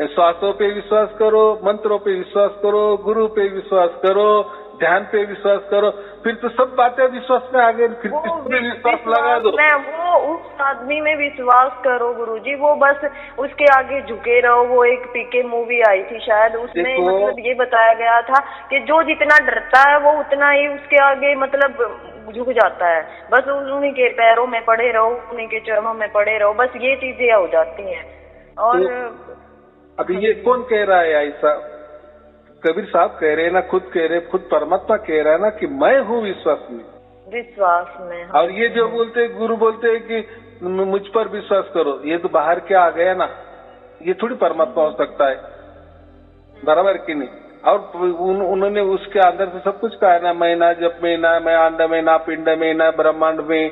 श्वासों पे विश्वास करो, मंत्रों पे विश्वास करो, गुरु पे विश्वास करो, ध्यान पे विश्वास करो। फिर तो सब बातें विश्वास में आ गई, फिर किसमें विश्वास लगा दो। वो उस आदमी में विश्वास करो गुरुजी, वो बस उसके आगे झुके रहो। वो एक पीके मूवी आई थी शायद, उसमें मतलब ये बताया गया था कि जो जितना डरता है वो उतना ही उसके आगे मतलब झुक जाता है। बस उन्हीं के पैरों में पड़े रहो, उन्हीं के चरणों में पड़े रहो, बस ये चीजें हो जाती हैं। और अभी ये कौन कह रहा है ऐसा? कबीर साहब कह रहे हैं ना, खुद कह रहे, खुद परमात्मा कह रहा है ना कि मैं हूँ विश्वास में। और ये जो बोलते गुरु बोलते हैं कि मुझ पर विश्वास करो, ये तो बाहर क्या आ गया ना, ये थोड़ी परमात्मा हो सकता है, बराबर कि नहीं। और उन्होंने उसके अंदर से सब कुछ कहा ना, मैं ना जप में, ना मैं अंड में, ना पिंड में, ना ब्रह्मांड में,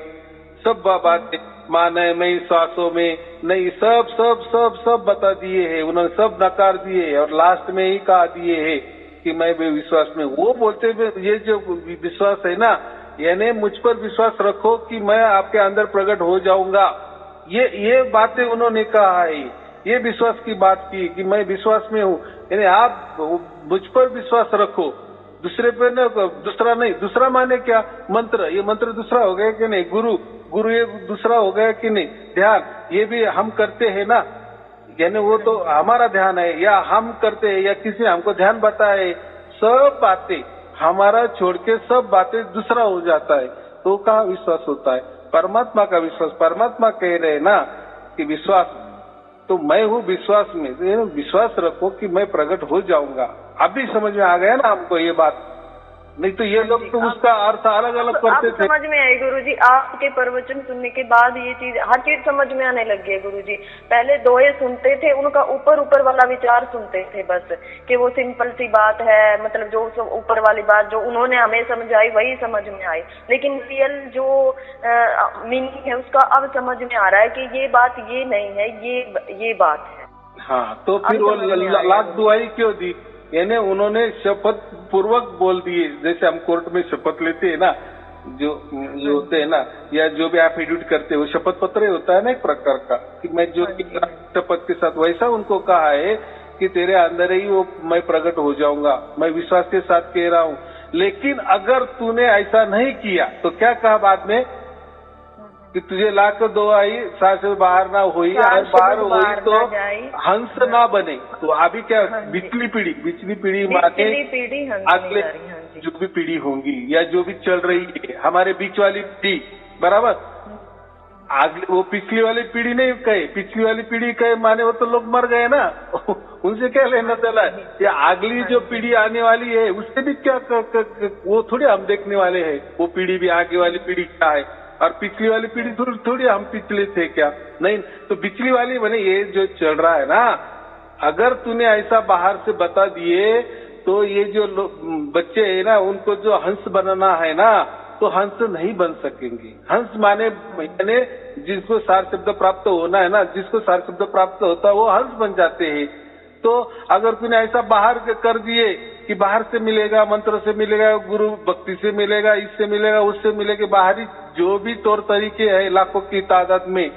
सब बातें माने में, श्वासों में नहीं, सब सब सब सब बता दिए हैं उन्होंने, सब नकार दिए और लास्ट में ही कहा दिए है कि मैं भी विश्वास में, वो बोलते हुए ये जो विश्वास है ना, यानी मुझ पर विश्वास रखो कि मैं आपके अंदर प्रकट हो जाऊंगा, ये बातें उन्होंने कहा है। ये विश्वास की बात की कि मैं विश्वास में हूँ, यानी आप मुझ पर विश्वास रखो, दूसरे पे न, दूसरा नहीं। दूसरा माने क्या? मंत्र, ये मंत्र दूसरा हो गया कि नहीं? गुरु ये दूसरा हो गया कि नहीं? ध्यान ये भी हम करते हैं ना, यानी वो तो हमारा ध्यान है, या हम करते हैं, या किसी हमको ध्यान बताए, सब बातें हमारा छोड़ के सब बातें दूसरा हो जाता है, तो कहाँ विश्वास होता है? परमात्मा का विश्वास। परमात्मा कह रहे हैं ना कि विश्वास, तो मैं हूँ विश्वास में, तो विश्वास रखो कि मैं प्रकट हो जाऊंगा। अभी समझ में आ गया ना हमको ये बात? नहीं तो ये लोग तो उसका अर्थ अलग अलग करते थे। समझ में आई गुरुजी, आपके प्रवचन सुनने के बाद ये चीज, हर चीज समझ में आने लग गई गुरुजी। पहले दोहे सुनते थे, उनका ऊपर ऊपर वाला विचार सुनते थे बस, कि वो सिंपल सी बात है, मतलब जो ऊपर वाली बात जो उन्होंने हमें समझाई वही समझ में आई, लेकिन रियल जो मीनिंग है उसका अब समझ में आ रहा है कि ये बात ये नहीं है, ये बात है। हाँ, तो फिर वो लाख दुआई क्यों दी? यानी उन्होंने शपथ पूर्वक बोल दिए, जैसे हम कोर्ट में शपथ लेते हैं ना, जो होते हैं ना, या जो भी एफिडेविट करते हैं, वो शपथ पत्र होता है ना एक प्रकार का, कि मैं जो शपथ के साथ, वैसा उनको कहा है कि तेरे अंदर ही वो मैं प्रकट हो जाऊंगा, मैं विश्वास के साथ कह रहा हूँ। लेकिन अगर तूने ऐसा नहीं किया तो क्या कहा बाद में कि तुझे लाकर दो आई सांस से बाहर ना हुई, अगर बाहर हुई तो हंस ना बने। तो अभी क्या पिछली पीढ़ी माने अगले जो भी पीढ़ी होंगी या जो भी चल रही है, हमारे बीच वाली पीढ़ी, बराबर, अगले वो पिछली वाली पीढ़ी नहीं कहे, पिछली वाली पीढ़ी कहे माने वो तो लोग मर गए ना उनसे क्या लेना चला है? या अगली जो पीढ़ी आने वाली है उससे भी क्या वो थोड़ी हम देखने वाले हैं, वो पीढ़ी भी आगे वाली पीढ़ी क्या है, और पिछली वाली पीढ़ी थोड़ी हम पिछले थे क्या? नहीं, तो पिछली वाली बने ये जो चल रहा है ना, अगर तूने ऐसा बाहर से बता दिए तो ये जो बच्चे है ना, उनको जो हंस बनना है ना, तो हंस नहीं बन सकेंगे। हंस माने जिसको सार शब्द प्राप्त होना है ना, जिसको सार शब्द प्राप्त होता है वो हंस बन जाते हैं। तो अगर तूने ऐसा बाहर कर दिए कि बाहर से मिलेगा, मंत्र से मिलेगा, गुरु भक्ति से मिलेगा, इससे मिलेगा, उससे मिलेगा, बाहरी जो भी तौर तरीके हैं लाखों की तादाद में,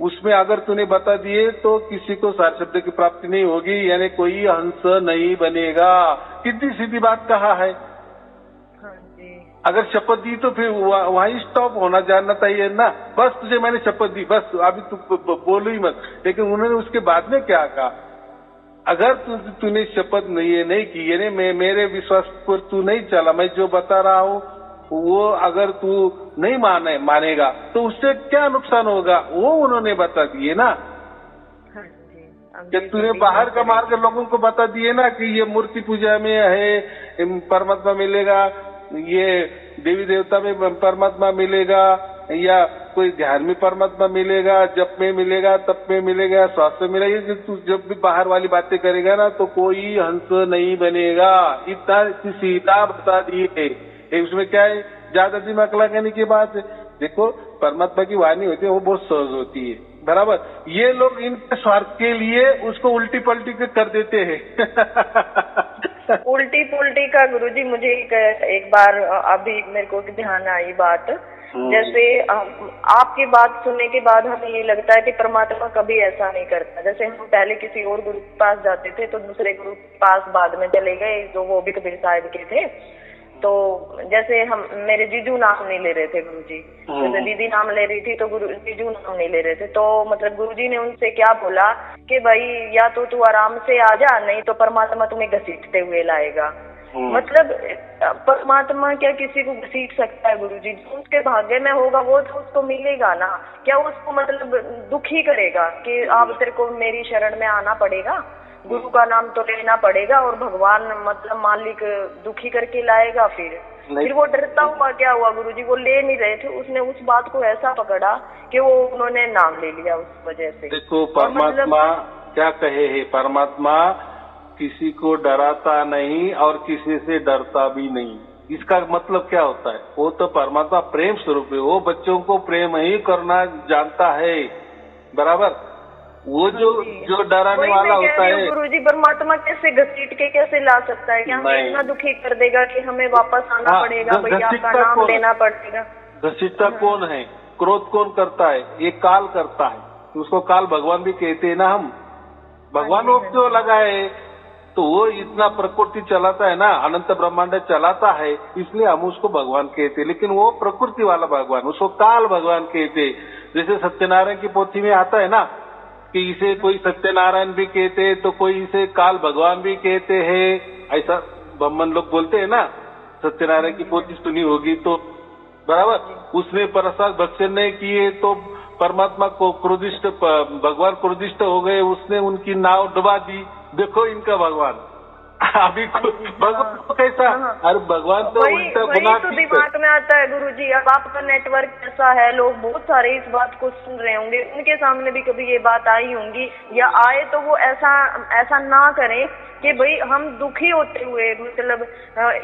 उसमें अगर तूने बता दिए तो किसी को सार शब्द की प्राप्ति नहीं होगी, यानी कोई हंस नहीं बनेगा। कितनी सीधी बात कहा है। अगर शपथ दी तो फिर वहीं स्टॉप होना जानना चाहिए ना, बस तुझे मैंने शपथ दी, बस अभी तू बोलो ही मत। लेकिन उन्होंने उसके बाद में क्या कहा? अगर तूने शपथ नहीं की, यानी मेरे विश्वास पर तू नहीं चला, मैं जो बता रहा हूँ वो अगर तू नहीं मानेगा तो उससे क्या नुकसान होगा, वो उन्होंने बता दिए ना। जब तूने बाहर का मार्ग लोगों को बता दिए ना कि ये मूर्ति पूजा में है परमात्मा मिलेगा, ये देवी देवता में परमात्मा मिलेगा, या कोई ध्यान में परमात्मा मिलेगा, जप में मिलेगा, तप में मिलेगा, स्वास्थ्य में मिलेगा, तू जब भी बाहर वाली बातें करेगा ना तो कोई हंस नहीं बनेगा। इतना सीधा बता दिए। उसमें क्या है, ज्यादा दिमाग लगाने की बात है। देखो, परमात्मा की वाणी होती है वो बहुत सहज होती है, बराबर। ये लोग इनके स्वार्थ के लिए उसको उल्टी पलटी कर देते हैं उल्टी पुल्टी का गुरुजी, मुझे एक बार अभी मेरे को ध्यान आई बात, जैसे आपकी बात सुनने के बाद हमें ये लगता है कि परमात्मा कभी ऐसा नहीं करता। जैसे हम पहले किसी और गुरु के पास जाते थे तो दूसरे गुरु के पास बाद में चले गए, जो वो भी कबीर साहिब के थे। तो जैसे हम मेरे जीजू नाम नहीं ले रहे थे गुरुजी, जैसे दीदी नाम ले रही थी तो जीजू नाम नहीं ले रहे थे। तो मतलब गुरुजी ने उनसे क्या बोला कि भाई या तो तू आराम से आ जा, नहीं तो परमात्मा तुम्हें घसीटते हुए लाएगा। मतलब परमात्मा क्या किसी को घसीट सकता है गुरुजी? जो उसके भाग्य में होगा वो तो उसको मिलेगा ना। क्या उसको मतलब दुखी करेगा कि आप तेरे को मेरी शरण में आना पड़ेगा, गुरु का नाम तो लेना पड़ेगा, और भगवान मतलब मालिक दुखी करके लाएगा। फिर वो डरता हुआ क्या हुआ गुरुजी? वो ले नहीं रहे थे, उसने उस बात को ऐसा पकड़ा कि वो उन्होंने नाम ले लिया उस वजह से। देखो, परमात्मा क्या कहे है, परमात्मा किसी को डराता नहीं और किसी से डरता भी नहीं। इसका मतलब क्या होता है? वो तो परमात्मा प्रेम स्वरूप है, वो बच्चों को प्रेम ही करना जानता है, बराबर। वो जो डराने वाला होता है। गुरुजी परमात्मा कैसे घसीट के कैसे ला सकता है? क्या हमें इतना दुखी कर देगा कि हमें वापस आना पड़ेगा, भाई आपका नाम लेना पड़ेगा? घसीटता कौन है? क्रोध कौन करता है? ये काल करता है। उसको काल भगवान भी कहते हैं ना हम। भगवान वो क्यों लगाए? तो वो इतना प्रकृति चलाता है ना, अनंत ब्रह्मांड चलाता है, इसलिए हम उसको भगवान कहते। लेकिन वो प्रकृति वाला भगवान, उसको काल भगवान कहते। जैसे सत्यनारायण की पोथी में आता है ना कि इसे कोई सत्यनारायण भी कहते, तो कोई इसे काल भगवान भी कहते हैं, ऐसा ब्राह्मण लोग बोलते हैं ना। सत्यनारायण की पोथी सुनी होगी तो बराबर। उसने प्रसाद भक्षण नहीं किए तो परमात्मा को क्रोधिष्ट, भगवान क्रोधिष्ट हो गए, उसने उनकी नाव डुबा दी। देखो इनका भगवान अभी भगवान को कैसा? अरे भगवान तो उल्टा गुनाह तो दिमाग में आता है गुरुजी। अब आपका नेटवर्क कैसा है, लोग बहुत सारे इस बात को सुन रहे होंगे, उनके सामने भी कभी ये बात आई होंगी, या आए तो वो ऐसा ना करें कि भाई हम दुखी होते हुए, मतलब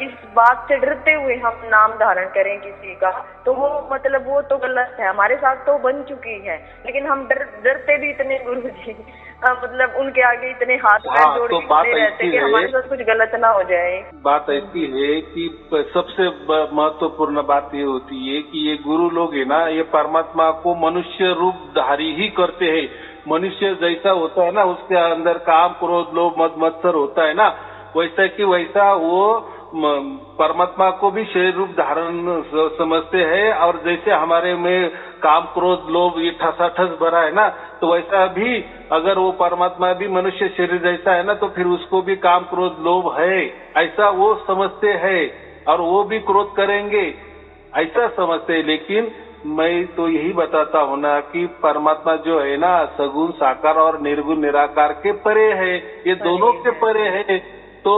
इस बात से डरते हुए हम नाम धारण करें किसी का, तो वो मतलब वो तो गलत है। हमारे साथ तो बन चुकी है, लेकिन हम डरते भी इतने गुरुजी, मतलब उनके आगे इतने हाथ पैर जोड़ के खड़े रहते कि हमारे साथ कुछ गलत ना हो जाए। बात ऐसी है कि सबसे महत्वपूर्ण बात ये होती है कि ये गुरु लोग है ना, ये परमात्मा को मनुष्य रूप धारी ही करते हैं। मनुष्य जैसा होता है ना, उसके अंदर काम क्रोध लोभ मद मत्सर होता है ना, वैसा कि वैसा वो परमात्मा को भी शरीर रूप धारण समझते हैं। और जैसे हमारे में काम क्रोध लोभ ये ठसाठस भरा है ना, तो वैसा भी अगर वो परमात्मा भी मनुष्य शरीर जैसा है ना, तो फिर उसको भी काम क्रोध लोभ है, ऐसा वो समझते हैं। और वो भी क्रोध करेंगे, ऐसा समझते हैं। लेकिन मैं तो यही बताता हूँ ना कि परमात्मा जो है ना, सगुण साकार और निर्गुण निराकार के परे है, ये दोनों के परे है। तो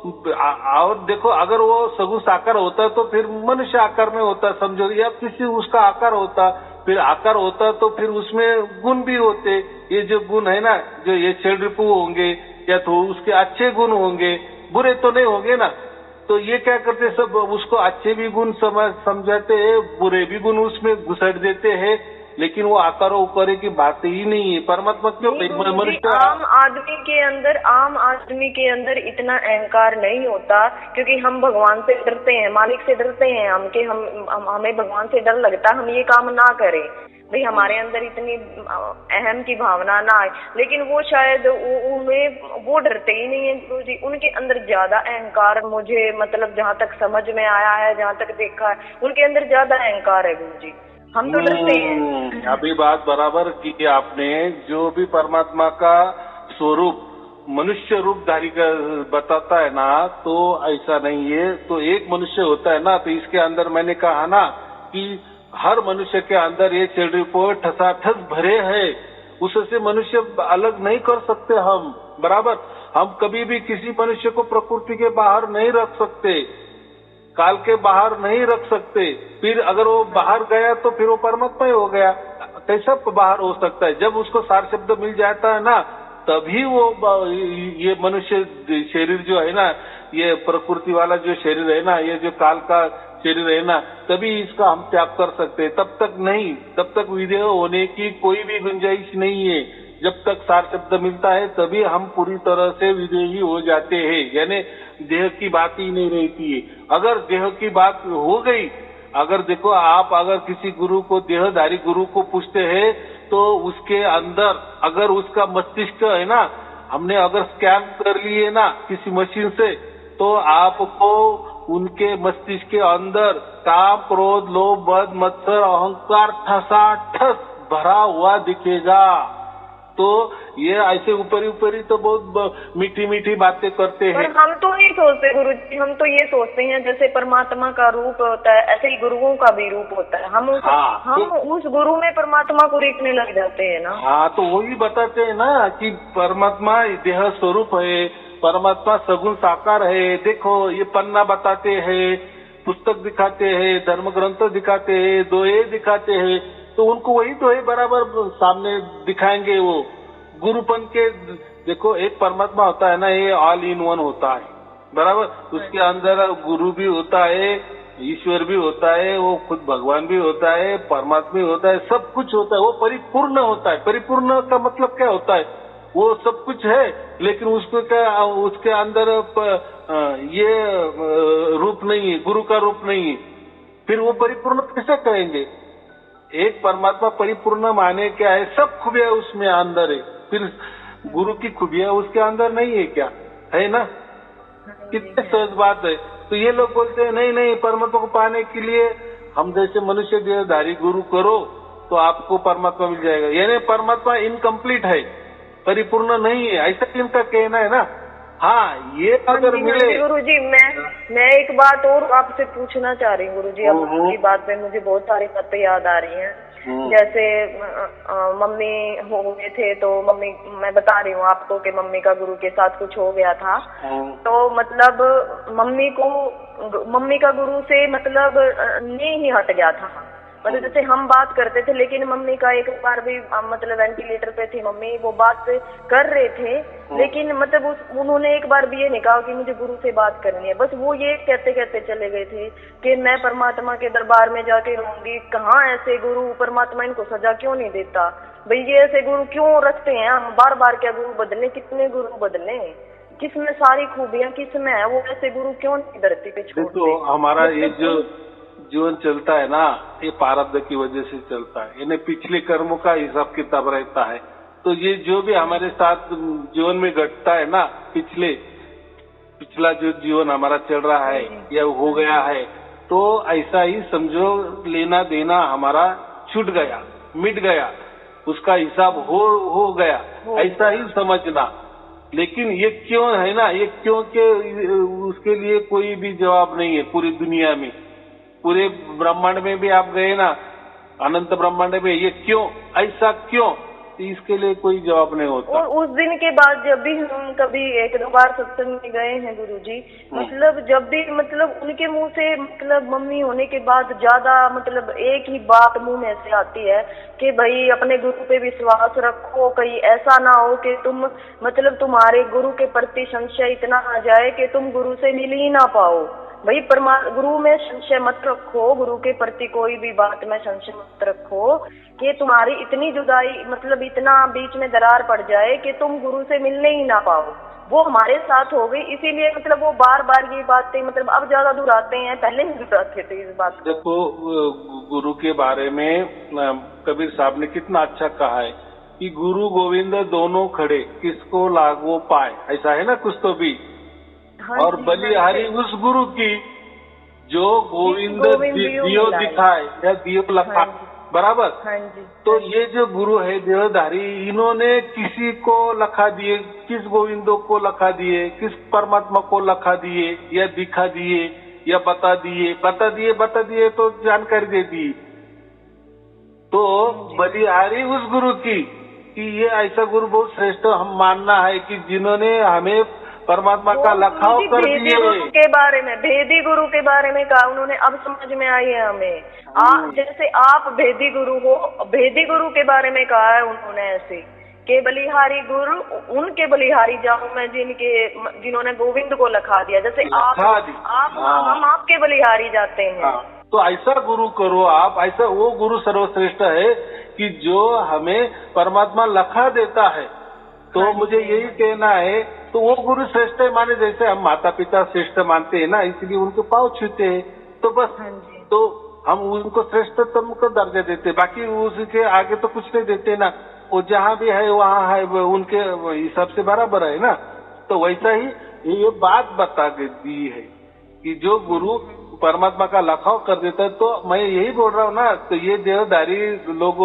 और देखो, अगर वो सगुण साकार होता तो फिर मनुष्य आकार में होता, समझो, या किसी उसका आकार होता, फिर आकार होता तो फिर उसमें गुण भी होते। ये जो गुण है ना, जो ये षड्रिपु होंगे, या तो उसके अच्छे गुण होंगे, बुरे तो नहीं होंगे ना। तो ये क्या करते, सब उसको अच्छे भी गुण समझाते हैं, बुरे भी गुण उसमें घुसट देते हैं। लेकिन वो आकारों ऊपर की बात ही नहीं है। परमात्मा क्यों मनुष्य आम आदमी के अंदर इतना अहंकार नहीं होता, क्योंकि हम भगवान से डरते हैं, मालिक से डरते हैं हम कि हमें भगवान से डर लगता, हम ये काम ना करें, भाई हमारे अंदर इतनी अहम की भावना ना आए। लेकिन वो शायद वो डरते ही नहीं है गुरुजी, उनके अंदर ज्यादा अहंकार, मुझे मतलब जहाँ तक समझ में आया है, जहाँ तक देखा है, उनके अंदर ज्यादा अहंकार है गुरुजी। हम तो डरते हैं। अभी बात बराबर की आपने। जो भी परमात्मा का स्वरूप मनुष्य रूपधारी का बताता है ना, तो ऐसा नहीं है। तो एक मनुष्य होता है ना, तो इसके अंदर मैंने कहा ना कि हर मनुष्य के अंदर ये चिड़िपोट ठसाठस भरे हैं, उससे मनुष्य अलग नहीं कर सकते हम। बराबर, हम कभी भी किसी मनुष्य को प्रकृति के बाहर नहीं रख सकते, काल के बाहर नहीं रख सकते। फिर अगर वो बाहर गया तो फिर वो परमात्मा ही हो गया। कैसा बाहर हो सकता है? जब उसको सार शब्द मिल जाता है ना, तभी वो ये मनुष्य शरीर जो है ना, ये प्रकृति वाला जो शरीर है ना, ये जो काल का शरीर है ना, तभी इसका हम त्याग कर सकते हैं। तब तक नहीं, तब तक विदेह होने की कोई भी गुंजाइश नहीं है। जब तक सार शब्द मिलता है तभी हम पूरी तरह से विदेही हो जाते हैं, यानी देह की बात ही नहीं रहती है। अगर देह की बात हो गई, अगर देखो आप अगर किसी गुरु को, देहधारी गुरु को पूछते हैं, तो उसके अंदर अगर उसका मस्तिष्क है ना, हमने अगर स्कैन कर लिए ना किसी मशीन से, तो आपको उनके मस्तिष्क के अंदर काम क्रोध लोभ मद मत्सर अहंकार ठसाठस भरा हुआ दिखेगा। तो ये ऐसे ऊपरी तो बहुत मीठी मीठी बातें करते हैं। पर हम तो नहीं सोचते गुरुजी, हम तो ये सोचते हैं जैसे परमात्मा का रूप होता है, ऐसे ही गुरुओं का भी रूप होता है। हम उस गुरु में परमात्मा को देखने लग जाते हैं ना। हाँ, तो वही बताते हैं ना कि परमात्मा देह स्वरूप है, परमात्मा सगुण साकार है। देखो, ये पन्ना बताते हैं, पुस्तक दिखाते हैं, धर्म ग्रंथ दिखाते हैं, दोहे दिखाते हैं, तो उनको वही तो है बराबर सामने दिखाएंगे। वो गुरुपन के देखो, एक परमात्मा होता है ना, ये ऑल इन वन होता है, बराबर। उसके अंदर गुरु भी होता है ईश्वर भी होता है, वो खुद भगवान भी होता है, परमात्मा भी होता है, सब कुछ होता है, वो परिपूर्ण होता है। परिपूर्ण का मतलब क्या होता है? वो सब कुछ है, लेकिन उसको क्या, उसके अंदर ये रूप नहीं है, गुरु का रूप नहीं है, फिर वो परिपूर्ण कैसे कहेंगे? एक परमात्मा परिपूर्ण माने क्या है? सब खूबियां उसमें अंदर है, फिर गुरु की खूबियां उसके अंदर नहीं है क्या? है ना? कितने सहज बात है। तो ये लोग बोलते हैं नहीं नहीं, परमात्मा को पाने के लिए हम जैसे मनुष्य देहधारी गुरु करो तो आपको परमात्मा मिल जाएगा। यानी परमात्मा इनकम्प्लीट है, परिपूर्ण नहीं है, ऐसा इनका कहना है ना। हाँ, ये अगर मिले। गुरुजी, मैं एक बात और आपसे पूछना चाह रही हूँ गुरुजी। अब आपकी बात में मुझे बहुत सारी बातें याद आ रही हैं। जैसे मम्मी हो गए थे, तो मम्मी, मैं बता रही हूँ आपको कि मम्मी का गुरु के साथ कुछ हो गया था। तो मतलब मम्मी का गुरु से मतलब नहीं ही हट गया था। मतलब जैसे हम बात करते थे, लेकिन मम्मी का एक बार भी मतलब वेंटिलेटर पे थी मम्मी, वो बात कर रहे थे, लेकिन मतलब उन्होंने एक बार भी ये नहीं कहा कि मुझे गुरु से बात करनी है। बस वो ये कहते कहते चले गए थे कि मैं परमात्मा के दरबार में जाके रहूंगी। कहाँ ऐसे गुरु, परमात्मा इनको सजा क्यों नहीं देता भाई? ये ऐसे गुरु क्यों रखते हैं? हम बार बार क्या गुरु बदले? कितने गुरु बदले? किसमें सारी खूबियां किसमें है? वो ऐसे गुरु क्यों नहीं धरती पे छोड़ते? तो हमारा ये जो जीवन चलता है ना, ये प्रारब्ध की वजह से चलता है। इन्हें पिछले कर्मों का हिसाब किताब रहता है। तो ये जो भी हमारे साथ जीवन में घटता है ना, पिछला जो जीवन हमारा चल रहा है या हो गया है, तो ऐसा ही समझो, लेना देना हमारा छूट गया, मिट गया, उसका हिसाब हो गया, ऐसा ही समझना। लेकिन ये क्यों है ना, ये क्यों के उसके लिए कोई भी जवाब नहीं है पूरी दुनिया में। पूरे ब्रह्मांड में भी आप गए ना, अनंत ब्रह्मांड में, ये क्यों, ऐसा क्यों, इसके लिए कोई जवाब नहीं होता। और उस दिन के बाद जब भी हम कभी एक दो बार सत्संग में गए हैं गुरुजी, मतलब जब भी मतलब उनके मुंह से मतलब मम्मी होने के बाद ज्यादा मतलब एक ही बात मुंह में से आती है कि भाई अपने गुरु पे विश्वास रखो, कहीं ऐसा ना हो कि तुम मतलब तुम्हारे गुरु के प्रति संशय इतना आ जाए कि तुम गुरु से मिल ही ना पाओ। भाई गुरु में संशय मत रखो, गुरु के प्रति कोई भी बात में संशय मत रखो कि तुम्हारी इतनी जुदाई मतलब इतना बीच में दरार पड़ जाए कि तुम गुरु से मिलने ही ना पाओ। वो हमारे साथ हो गई, इसीलिए मतलब वो बार बार ये बातें मतलब अब ज्यादा दूर आते हैं, पहले नहीं दूर आते थे इस बात को। देखो, गुरु के बारे में कबीर साहब ने कितना अच्छा कहा है कि गुरु गोविंद दोनों खड़े, किसको लागो पाए, ऐसा है ना कुछ तो भी। और बलिहारी उस गुरु की जो गोविंद दियो दिखाए या दियो लखा, बराबर। तो ये जो गुरु है देहधारी, इन्होंने किसी को लखा दिए, किस गोविंदों को लखा दिए, किस परमात्मा को लखा दिए या दिखा दिए या बता दिए तो जानकारी दे दी। तो बलिहारी उस गुरु की कि ये ऐसा गुरु बहुत श्रेष्ठ हम मानना है कि जिन्होंने हमें परमात्मा का लखाव कर दिए। भेदी गुरु के बारे में कहा उन्होंने, अब समझ में आई है हमें। जैसे आप भेदी गुरु हो, भेदी गुरु के बारे में कहा है उन्होंने ऐसे के बलिहारी गुरु, उनके बलिहारी जाऊं मैं जिन्होंने गोविंद को लखा दिया। जैसे हम आपके बलिहारी जाते हैं। तो ऐसा गुरु करो आप, ऐसा वो गुरु सर्वश्रेष्ठ है कि जो हमें परमात्मा लखा देता है। तो मुझे यही कहना है, तो वो गुरु श्रेष्ठ माने, जैसे हम माता पिता श्रेष्ठ मानते हैं ना, इसलिए उनके पाँव छूते हैं। तो बस तो हम उनको श्रेष्ठतम का दर्जा देते, बाकी उसके आगे तो कुछ नहीं देते ना। वो जहाँ भी है वहाँ है, उनके हिसाब से बराबर है ना। तो वैसा ही ये बात बता दी है कि जो गुरु परमात्मा का लखाव कर देता है, तो मैं यही बोल रहा हूँ ना। तो ये देहधारी लोग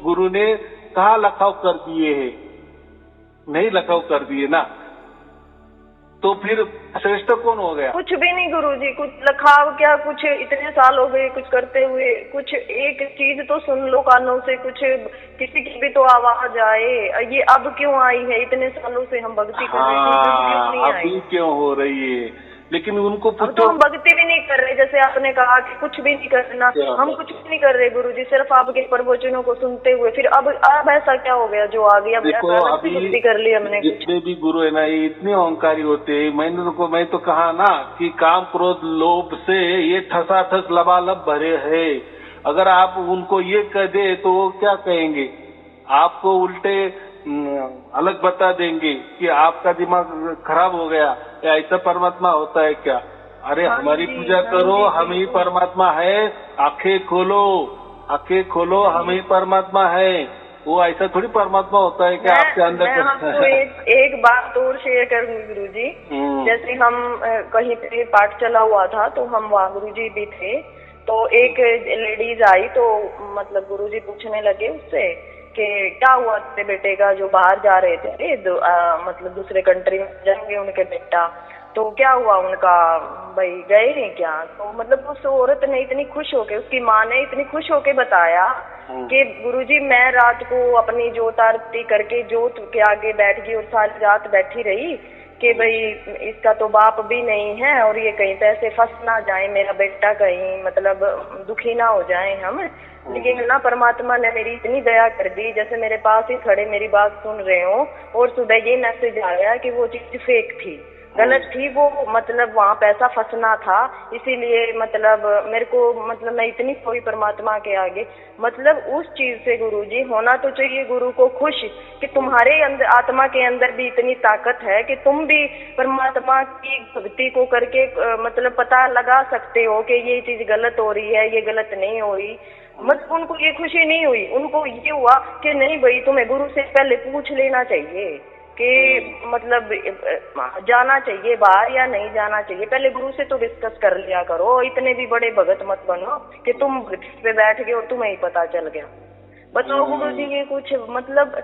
गुरु ने कहाँ लखाव कर दिए है, नहीं लखाव कर दिए ना, तो फिर श्रेष्ठ कौन हो गया? कुछ भी नहीं गुरुजी, कुछ लखाव क्या, कुछ इतने साल हो गए कुछ करते हुए, कुछ एक चीज तो सुन लो कानों से, कुछ किसी की भी तो आवाज आए। ये अब क्यों आई है? इतने सालों से हम भक्ति कर रहे हैं, अभी क्यों हो रही है? लेकिन उनको अब तो पूछो। हम भक्ति भी नहीं कर रहे, जैसे आपने कहा कि कुछ भी नहीं करना, हम कुछ भी नहीं कर रहे गुरुजी, सिर्फ आपके प्रवचनों को सुनते हुए। फिर अब ऐसा क्या हो गया जो आ गया? देखो अलग से अभी भक्ति कर ली हमने। जितने भी गुरु है ना, ये इतने अहंकारी होते हैं। मैं तो कहा ना कि काम क्रोध लोभ से ये ठसाठस लबालब भरे है। अगर आप उनको ये कह दे तो वो क्या कहेंगे? आपको उल्टे अलग बता देंगे कि आपका दिमाग खराब हो गया, या ऐसा परमात्मा होता है क्या? अरे हमारी पूजा करो, हम ही परमात्मा है। आंखें खोलो, हम ही परमात्मा है। वो ऐसा थोड़ी परमात्मा होता है कि आपके अंदर। मैं आपको एक बात और शेयर करूंगी गुरुजी। जैसे हम कहीं पे पाठ चला हुआ था तो हम वहाँ गुरुजी भी थे, तो एक लेडीज आई तो मतलब गुरुजी पूछने लगे उससे कि क्या हुआ तेरे बेटे का, जो बाहर जा रहे थे मतलब दूसरे कंट्री में जाएंगे उनके बेटा, तो क्या हुआ उनका, भाई गए नहीं क्या? तो मतलब उस औरत ने इतनी खुश होके, उसकी माँ ने इतनी खुश होके बताया कि गुरुजी मैं रात को अपनी जोत आरती करके जोत के आगे बैठ गई और सारी रात बैठी रही कि भाई इसका तो बाप भी नहीं है और ये कहीं पैसे फंस ना जाए, मेरा बेटा कहीं मतलब दुखी ना हो जाए हम। लेकिन ना परमात्मा ने मेरी इतनी दया कर दी, जैसे मेरे पास ही खड़े मेरी बात सुन रहे हो, और सुबह ये मैसेज आया कि वो चीज फेक थी, गलत थी वो, मतलब वहाँ पैसा फंसना था, इसीलिए मतलब मेरे को मतलब मैं इतनी खोई परमात्मा के आगे। मतलब उस चीज से गुरुजी होना तो चाहिए गुरु को खुश कि तुम्हारे अंदर आत्मा के अंदर भी इतनी ताकत है कि तुम भी परमात्मा की भक्ति को करके मतलब पता लगा सकते हो कि ये चीज गलत हो रही है, ये गलत नहीं हो रही। मतलब उनको ये खुशी नहीं हुई, उनको ये हुआ कि नहीं भाई तुम्हें गुरु से पहले पूछ लेना चाहिए कि मतलब जाना चाहिए बाहर या नहीं जाना चाहिए, पहले गुरु से तो डिस्कस कर लिया करो। इतने भी बड़े भगत मत बनो कि तुम पे बैठ गए और तुम्हें ही पता चल गया। बताओ गुरु जी, ये कुछ मतलब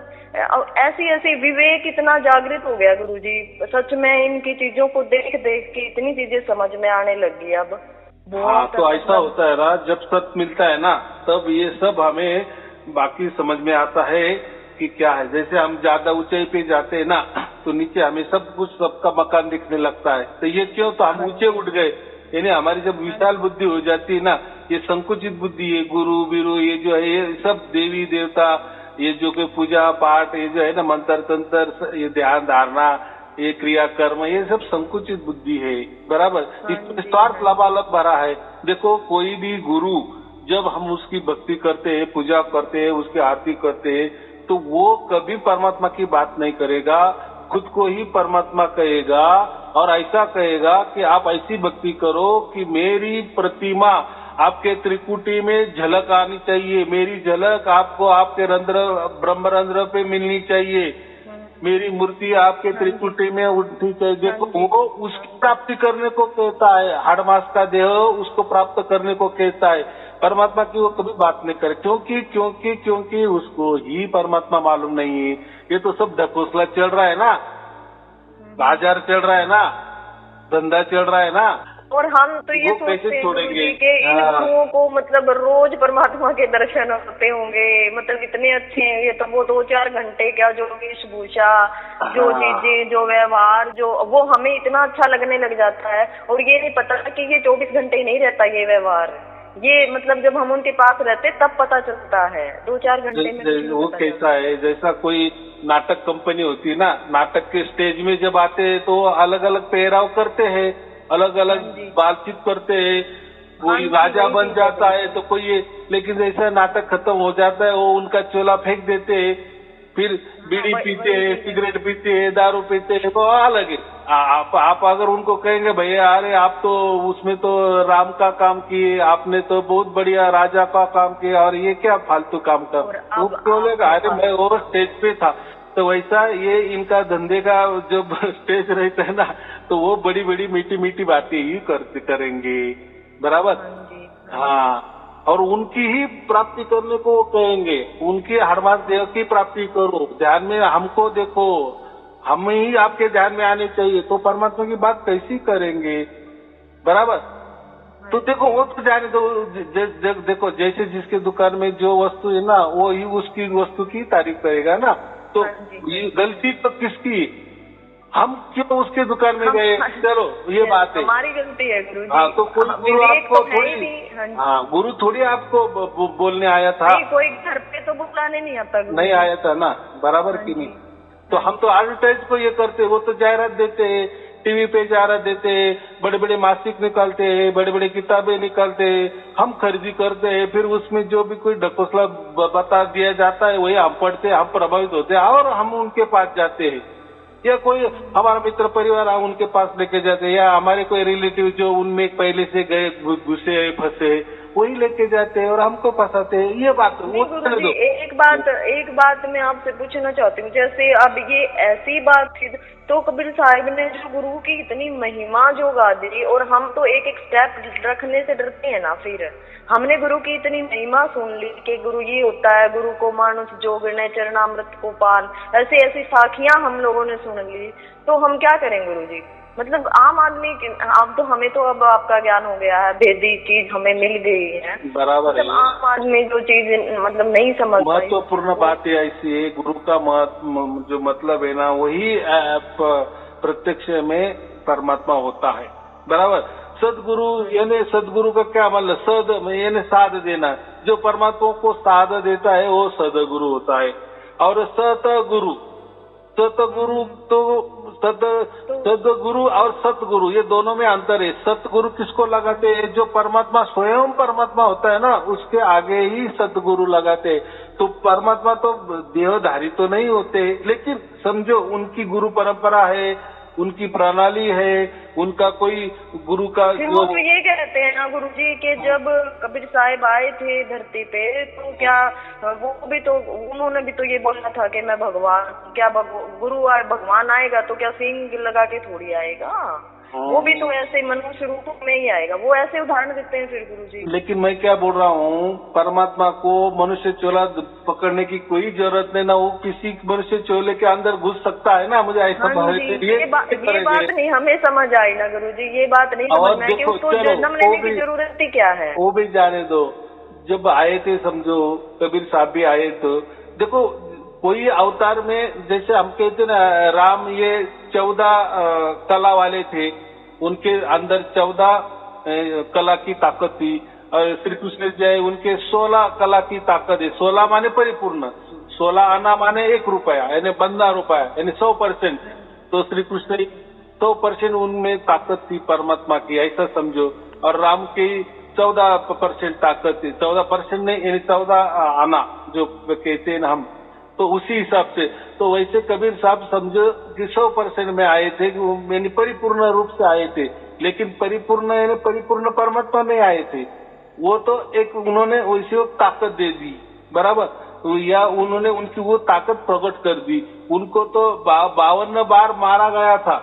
ऐसी विवेक इतना जागृत हो गया गुरु जी, सच में इनकी चीजों को देख देख के इतनी चीजें समझ में आने लगी अब। हाँ, तो ऐसा होता है ना, जब सत मिलता है ना तब ये सब हमें बाकी समझ में आता है कि क्या है। जैसे हम ज्यादा ऊंचाई पे जाते हैं ना तो नीचे हमें सब कुछ, सबका मकान दिखने लगता है। तो ये क्यों? तो हम ऊंचे उठ गए। यानी हमारी जब विशाल बुद्धि हो जाती है ना, ये संकुचित बुद्धि है, गुरु बिरु ये जो है, ये सब देवी देवता, ये जो कि पूजा पाठ, ये जो है ना मंत्र तंत्र, ये ध्यान धारणा, ये क्रिया कर्म, ये सब संकुचित बुद्धि है। बराबर, इसमें स्वार्थ लाभालाभ भरा है। देखो कोई भी गुरु, जब हम उसकी भक्ति करते हैं, पूजा करते हैं, उसकी आरती करते हैं, तो वो कभी परमात्मा की बात नहीं करेगा, खुद को ही परमात्मा कहेगा। और ऐसा कहेगा कि आप ऐसी भक्ति करो कि मेरी प्रतिमा आपके त्रिकुटी में झलक आनी चाहिए, मेरी झलक आपको आपके रंध्र ब्रह्मरंध्र पे मिलनी चाहिए, मेरी मूर्ति आपके त्रिकुटी में उठनी चाहिए। देखो वो उसकी प्राप्ति करने को कहता है, हाड़ मास का देह उसको प्राप्त करने को कहता है। परमात्मा की वो कभी बात नहीं करे, क्योंकि उसको ही परमात्मा मालूम नहीं है। ये तो सब ढकोसला चल रहा है ना, बाजार चल रहा है ना, धंधा चल रहा है ना, और हम तो ये सोचते हैं कि इन गुरुओं को मतलब रोज परमात्मा के दर्शन होते होंगे, मतलब इतने अच्छे हैं ये, तो वो 2-4 घंटे क्या जो वेशभूषा, जो चीजें, जो व्यवहार, जो वो हमें इतना अच्छा लगने लग जाता है। और ये नहीं पता कि ये 24 घंटे नहीं रहता ये व्यवहार, ये मतलब जब हम उनके पास रहते तब पता चलता है, 2-4 घंटे में। वो कैसा है, जैसा कोई नाटक कंपनी होती है ना, नाटक के स्टेज में जब आते हैं तो अलग अलग पहराव करते हैं, अलग अलग बातचीत करते हैं, कोई राजा बन जाता है तो कोई, लेकिन जैसा नाटक खत्म हो जाता है वो उनका चोला फेंक देते हैं, फिर बीड़ी पीते हैं, सिगरेट पीते हैं, दारू पीते हैं, तो अलग है। आप अगर उनको कहेंगे भैया अरे आप तो उसमें तो राम का काम किए, आपने तो बहुत बढ़िया राजा का काम किया, और ये क्या फालतू काम कर, वो बोलेगा अरे मैं वो स्टेज पे था। तो वैसा ये इनका धंधे का जब स्टेज रहता है ना, तो वो बड़ी बड़ी मीठी मीठी बातें ही करेंगे। बराबर, हाँ, और उनकी ही प्राप्ति करने को कहेंगे, उनके हरमास देह की प्राप्ति करो, ध्यान में हमको देखो, हम ही आपके ध्यान में आने चाहिए, तो परमात्मा की बात कैसी करेंगे। बराबर, तो देखो वो तो जाने दो, देखो जैसे जिसके दुकान में जो वस्तु है ना, वो ही उसकी वस्तु की तारीफ करेगा ना। तो ये गलती तो किसकी, हम क्यों उसके दुकान में गए? चलो ये बात है, हमारी गलती है गुरु जी। हाँ, तो कोई गुरु आपको थोड़ी, हाँ, हाँ, गुरु थोड़ी आपको बोलने आया था? नहीं, कोई घर पे तो बुलाने नहीं आता गुरु नहीं आया था ना, बराबर की नहीं। तो हम तो एडवर्टाइज को ये करते, वो तो जाहिरात देते हैं, टीवी पे जाहिरात देते हैं, बड़े बड़े मासिक निकालते हैं, बड़े बड़े किताबें निकालते हैं, हम खरीदी करते हैं, फिर उसमें जो भी कोई ढकोसला बता दिया जाता है वही हम पढ़ते हैं, हम प्रभावित होते हैं और हम उनके पास जाते हैं, या कोई हमारा मित्र परिवार हम उनके पास लेके जाते हैं, या हमारे कोई रिलेटिव जो उनमें पहले से गए घुसे फंसे वही लेके जाते हैं और हमको फंसाते हैं। ये बात गुरुजी, एक बात मैं आपसे पूछना चाहती हूँ, जैसे अब ये ऐसी बात थी तो कबीर साहिब ने जो गुरु की इतनी महिमा जो गा दी, और हम तो एक एक स्टेप रखने से डरते हैं ना, फिर हमने गुरु की इतनी महिमा सुन ली कि गुरु ये होता है, गुरु को मानुष जोगने चरणामृत को पान, ऐसी ऐसी साखियां हम लोगों ने सुन ली, तो हम क्या करें गुरु जी? मतलब आम आदमी, अब तो हमें तो अब आपका ज्ञान हो गया है, भेदी चीज हमें मिल गई है, बराबर मतलब आम आदमी जो चीज मतलब नहीं समझ पाई। महत्वपूर्ण बात है ऐसी है, गुरु का जो मतलब है ना, वही प्रत्यक्ष में परमात्मा होता है, बराबर। सदगुरु यानी सदगुरु का क्या मतलब? सद यानी साध देना, जो परमात्मा को साध देता है वो सदगुरु होता है। और सतगुरु तो सदगुरु और सतगुरु ये दोनों में अंतर है। सतगुरु किसको लगाते हैं? जो परमात्मा स्वयं परमात्मा होता है ना, उसके आगे ही सतगुरु लगाते हैं। तो परमात्मा तो देहधारी तो नहीं होते, लेकिन समझो उनकी गुरु परंपरा है, उनकी प्रणाली है, उनका कोई गुरु का जो ये कहते हैं ना गुरु जी के जब कबीर साहिब आए थे धरती पे, तो क्या वो भी तो, उन्होंने भी तो ये बोला था कि मैं भगवान, क्या गुरु भगवान आएगा तो क्या सिंह लगा के थोड़ी आएगा? वो भी तो ऐसे मनुष्य रूप में ही आएगा, वो ऐसे उदाहरण देते हैं फिर गुरु जी। लेकिन मैं क्या बोल रहा हूँ, परमात्मा को मनुष्य चोला पकड़ने की कोई जरूरत नहीं ना, वो किसी मनुष्य चोले के अंदर घुस सकता है ना, मुझे ऐसा ये बात नहीं हमें समझ आई ना गुरु जी, ये बात नहीं समझ में कि उसको जन्म लेने की जरूरत ही क्या है? वो भी जाने दो, जब आए थे समझो कबीर साहब भी आए, तो देखो कोई अवतार में, जैसे हम कहते ना, राम ये 14 कला वाले थे, उनके अंदर 14 कला की ताकत थी, और श्री कृष्ण जय उनके 16 कला की ताकत है। 16 माने परिपूर्ण, 16 आना माने 1 रुपया, यानी 15 रुपया, यानी 100%। तो श्री कृष्ण 100% उनमें ताकत थी परमात्मा की, ऐसा समझो। और राम की 14% ताकत थी, 14% नहीं, यानी 14 आना जो कहते हैं ना हम, तो उसी हिसाब से। तो वैसे कबीर साहब समझो कि 100% में आए थे, यानी परिपूर्ण रूप से आए थे, लेकिन परिपूर्ण यानी परिपूर्ण परमात्मा नहीं आए थे, वो तो एक उन्होंने वैसे ताकत दे दी, बराबर, या उन्होंने उनकी वो ताकत प्रकट कर दी। उनको तो 52 बार मारा गया था,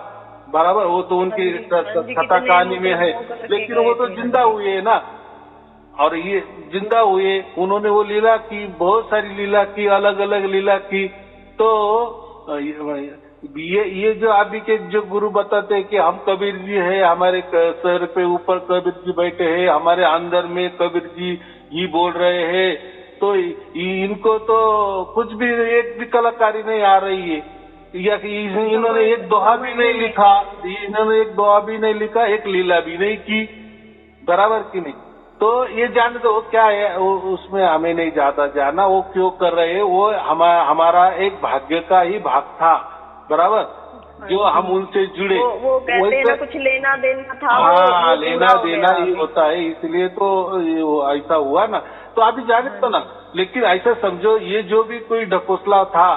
बराबर, वो तो उनकी कथा कहानी में है, लेकिन वो तो जिंदा हुए ना, और ये जिंदा हुए, उन्होंने वो लीला की, बहुत सारी लीला की, अलग अलग लीला की। तो ये जो अभी के जो गुरु बताते हैं कि हम कबीर जी है, हमारे सर पे ऊपर कबीर जी बैठे हैं, हमारे अंदर में कबीर जी ही बोल रहे हैं, तो इनको तो कुछ भी, एक भी कलाकारी नहीं आ रही है, या इन्होंने एक दोहा भी नहीं लिखा, इन्होंने एक दोहा भी नहीं लिखा, एक लीला भी नहीं की, बराबर की नहीं। तो ये जान दो क्या है, उसमें हमें नहीं ज्यादा जाना, वो क्यों कर रहे हैं, वो हमारा एक भाग्य का ही भाग था, बराबर, जो हम उनसे जुड़े। वो कहते हैं ना कुछ लेना देना था। हाँ, लेना देना ही होता है, इसलिए तो ऐसा हुआ ना। तो अभी जाने तो ना, लेकिन ऐसा समझो, ये जो भी कोई ढकोसला था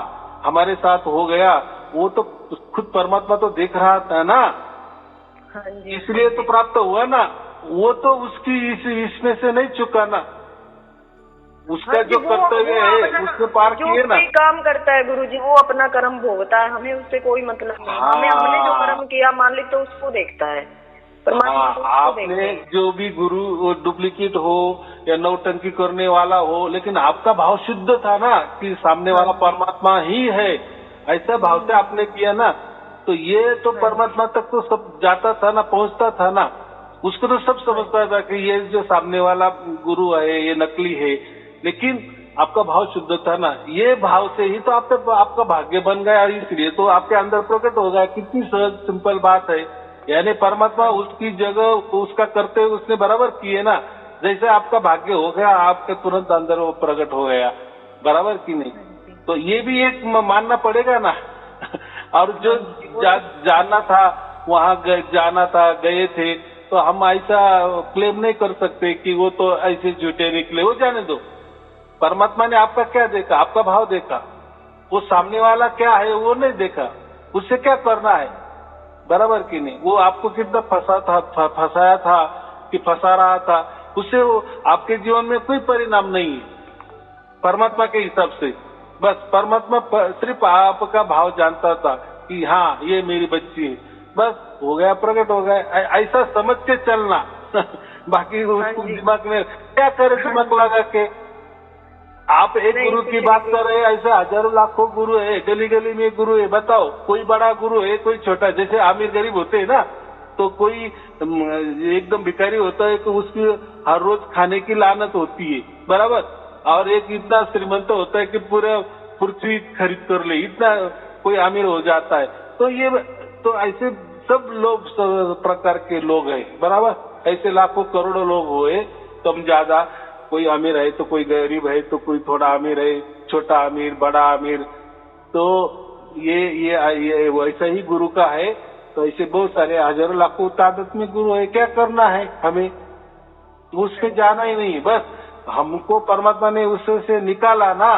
हमारे साथ हो गया, वो तो खुद परमात्मा तो देख रहा था ना, इसलिए तो प्राप्त हुआ ना। वो तो उसकी इसमें से नहीं चुका ना, उसका जो कर्तव्य है उसको पार किए ना। जो काम करता है गुरुजी वो अपना कर्म भोगता है, हमें उससे कोई मतलब नहीं। हमने जो कर्म किया मालिक तो उसको देखता है, आपने जो भी गुरु डुप्लीकेट हो या नौटंकी करने वाला हो, लेकिन आपका भाव शुद्ध था ना कि सामने वाला परमात्मा ही है, ऐसा भाव से आपने किया ना, तो ये तो परमात्मा तक तो सब जाता था ना, पहुंचता था ना। उसको तो सब समझता था कि ये जो सामने वाला गुरु है ये नकली है, लेकिन आपका भाव शुद्ध था ना, ये भाव से ही तो आपका भाग्य बन गया, इसलिए तो आपके अंदर प्रकट हो गया। कितनी सहज सिंपल बात है। यानी परमात्मा उसकी जगह उसका करते हुए उसने बराबर किए ना, जैसे आपका भाग्य हो गया, आपके तुरंत अंदर वो प्रकट हो गया, बराबर की नहीं। तो ये भी एक मानना पड़ेगा ना। और जो जाना था वहाँ जाना था, गए थे, तो हम ऐसा क्लेम नहीं कर सकते कि वो तो ऐसे झूठे निकले, वो जाने दो। परमात्मा ने आपका क्या देखा? आपका भाव देखा। वो सामने वाला क्या है वो नहीं देखा, उससे क्या करना है, बराबर की नहीं। वो आपको कितना फंसाया था कि फंसा रहा था, उससे वो आपके जीवन में कोई परिणाम नहीं है परमात्मा के हिसाब से। बस परमात्मा सिर्फ आपका भाव जानता था कि हाँ ये मेरी बच्ची है, बस हो गया, प्रकट हो गया। ऐसा समझ के चलना। बाकी उसको दिमाग में क्या करे, दिमाग लगा के। आप एक गुरु की बात कर रहे हैं, ऐसे हजारों लाखों गुरु है, गली गली में गुरु है। बताओ कोई बड़ा गुरु है, कोई छोटा। जैसे आमिर गरीब होते हैं ना, तो कोई एकदम भिखारी होता है तो उसकी हर रोज खाने की लानत होती है, बराबर। और एक इतना श्रीमंत होता है कि पूरा पृथ्वी खरीद कर ले, इतना कोई अमीर हो जाता है। तो ये तो ऐसे सब लोग, सब प्रकार के लोग हैं, बराबर। ऐसे लाखों करोड़ों लोग हुए, कम ज्यादा, कोई अमीर है तो कोई गरीब है, तो कोई थोड़ा अमीर है, छोटा अमीर, बड़ा अमीर। तो ये वैसा ही गुरु का है। तो ऐसे बहुत सारे हजारों लाखों तादाद में गुरु है। क्या करना है हमें? उससे जाना ही नहीं, बस हमको परमात्मा ने उससे निकाला ना,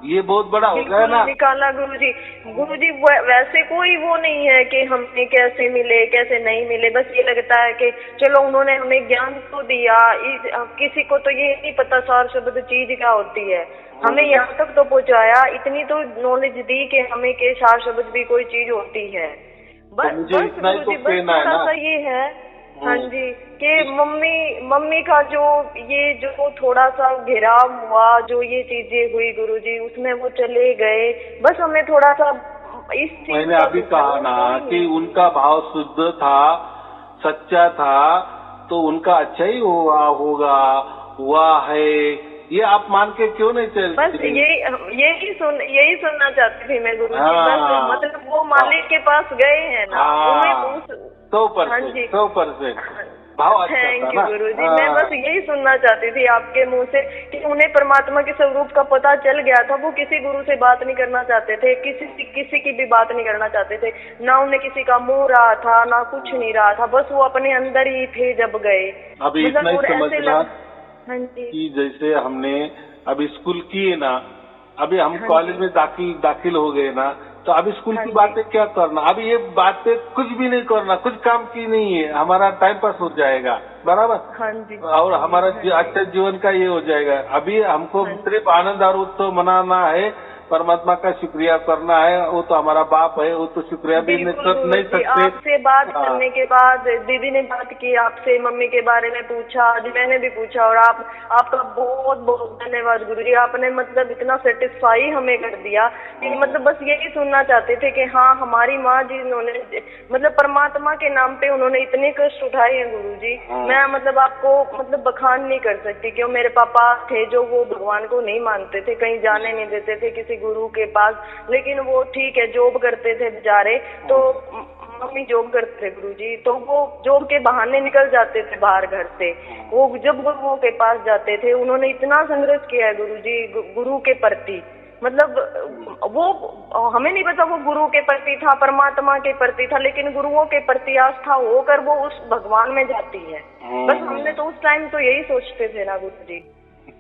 ये बहुत बड़ा हो गया ना। निकाला गुरुजी। गुरुजी वैसे कोई वो नहीं है कि हमें कैसे मिले कैसे नहीं मिले। बस ये लगता है कि चलो उन्होंने हमें ज्ञान तो दिया, किसी को तो ये नहीं पता सार शब्द चीज क्या होती है, हमें यहाँ तक तो पहुँचाया, इतनी तो नॉलेज दी कि हमें के सार शब्द भी कोई चीज होती है। बस गुरुजी बस थोड़ा सा ये है, हाँ जी, कि मम्मी का जो थोड़ा सा घेराव हुआ, जो ये चीजें हुई गुरुजी, उसमें वो चले गए। बस हमें थोड़ा सा इस चीज, मैंने अभी कहा ना कि उनका भाव शुद्ध था, सच्चा था, तो उनका अच्छा ही हुआ है। ये आप मान के क्यों नहीं चलते? बस यही सुनना चाहती थी मैं गुरुजी। बस मतलब वो मालिक के पास गए हैं ना, उन्हें 100% भाव अच्छा था ना। थैंक यू गुरुजी। मैं बस यही सुनना चाहती थी आपके मुंह से कि उन्हें परमात्मा के स्वरूप का पता चल गया था। वो किसी गुरु से बात नहीं करना चाहते थे, किसी की भी बात नहीं करना चाहते थे, ना उन्हें किसी का मुंह रहा था, ना कुछ नहीं रहा था। बस वो अपने अंदर ही थे जब गए। अभी इतना ही समझना हाँ जी, कि जैसे हमने अभी स्कूल किए ना, अभी हम कॉलेज में दाखिल हो गए ना, तो अभी स्कूल की बातें क्या करना, अभी ये बातें कुछ भी नहीं करना, कुछ काम की नहीं है, हमारा टाइम पास हो जाएगा, बराबर। हाँ जी। और हमारा अच्छा जीवन का ये हो जाएगा। अभी हमको सिर्फ आनंद और उत्सव मनाना है, परमात्मा का शुक्रिया करना है। वो तो हमारा बाप है, वो तो शुक्रिया भी नहीं सकते। आपसे बात करने के बाद दीदी ने बात की, आपसे मम्मी के बारे में पूछा, आज मैंने भी पूछा, और आपका बहुत बहुत धन्यवाद गुरुजी। आपने मतलब इतना सेटिस्फाई हमें कर दिया कि मतलब बस यही सुनना चाहते थे कि हाँ हमारी माँ जी उन्होंने मतलब परमात्मा के नाम पे उन्होंने इतने कष्ट उठाए हैं गुरुजी। मैं मतलब आपको मतलब बखान नहीं कर सकती। क्यों, मेरे पापा थे जो वो भगवान को नहीं मानते थे, कहीं जाने नहीं देते थे किसी गुरु के पास, लेकिन वो ठीक है जॉब करते थे बेचारे। तो मम्मी जॉब करते थे गुरुजी, तो वो जॉब के बहाने निकल जाते थे बाहर घर से। वो जब गुरुओं के पास जाते थे, उन्होंने इतना संघर्ष किया है गुरुजी गुरु के प्रति। मतलब वो हमें नहीं पता वो गुरु के प्रति था, परमात्मा के प्रति था, लेकिन गुरुओं के प्रति आस्था होकर वो उस भगवान में जाती है। बस हमने तो उस टाइम तो यही सोचते थे ना गुरुजी।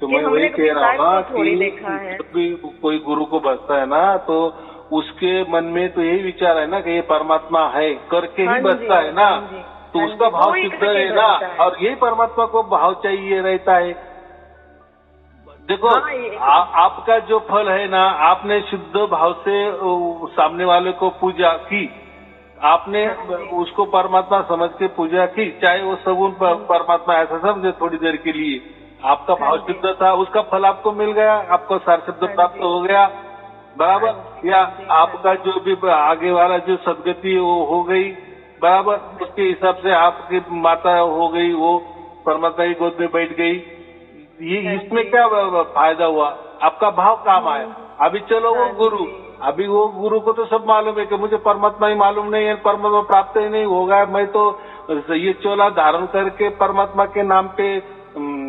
तो मैं वही कह रहा हूँ ना कि जब भी कोई गुरु को बसता है ना, तो उसके मन में तो यही विचार है ना कि ये परमात्मा है, करके ही बसता है ना, तो उसका भाव शुद्ध है ना। और यही परमात्मा को भाव चाहिए रहता है। देखो आपका जो फल है ना, आपने शुद्ध भाव से सामने वाले को पूजा की, आपने उसको परमात्मा समझ के पूजा की, चाहे वो सगुन परमात्मा ऐसा समझे थोड़ी देर के लिए, आपका भाव शुद्ध था, उसका फल आपको मिल गया, आपको सार शब्द प्राप्त हो गया, बराबर। या आपका जो भी आगे वाला जो सदगति वो हो गई, बराबर, उसके हिसाब से आपकी माता हो गई, वो परमात्मा की गोद में बैठ गई। ये इसमें क्या फायदा हुआ? आपका भाव काम आया। अभी चलो वो गुरु, अभी वो गुरु को तो सब मालूम है कि मुझे परमात्मा ही मालूम नहीं है, परमात्मा प्राप्त ही नहीं होगा, मैं तो ये चोला धारण करके परमात्मा के नाम पे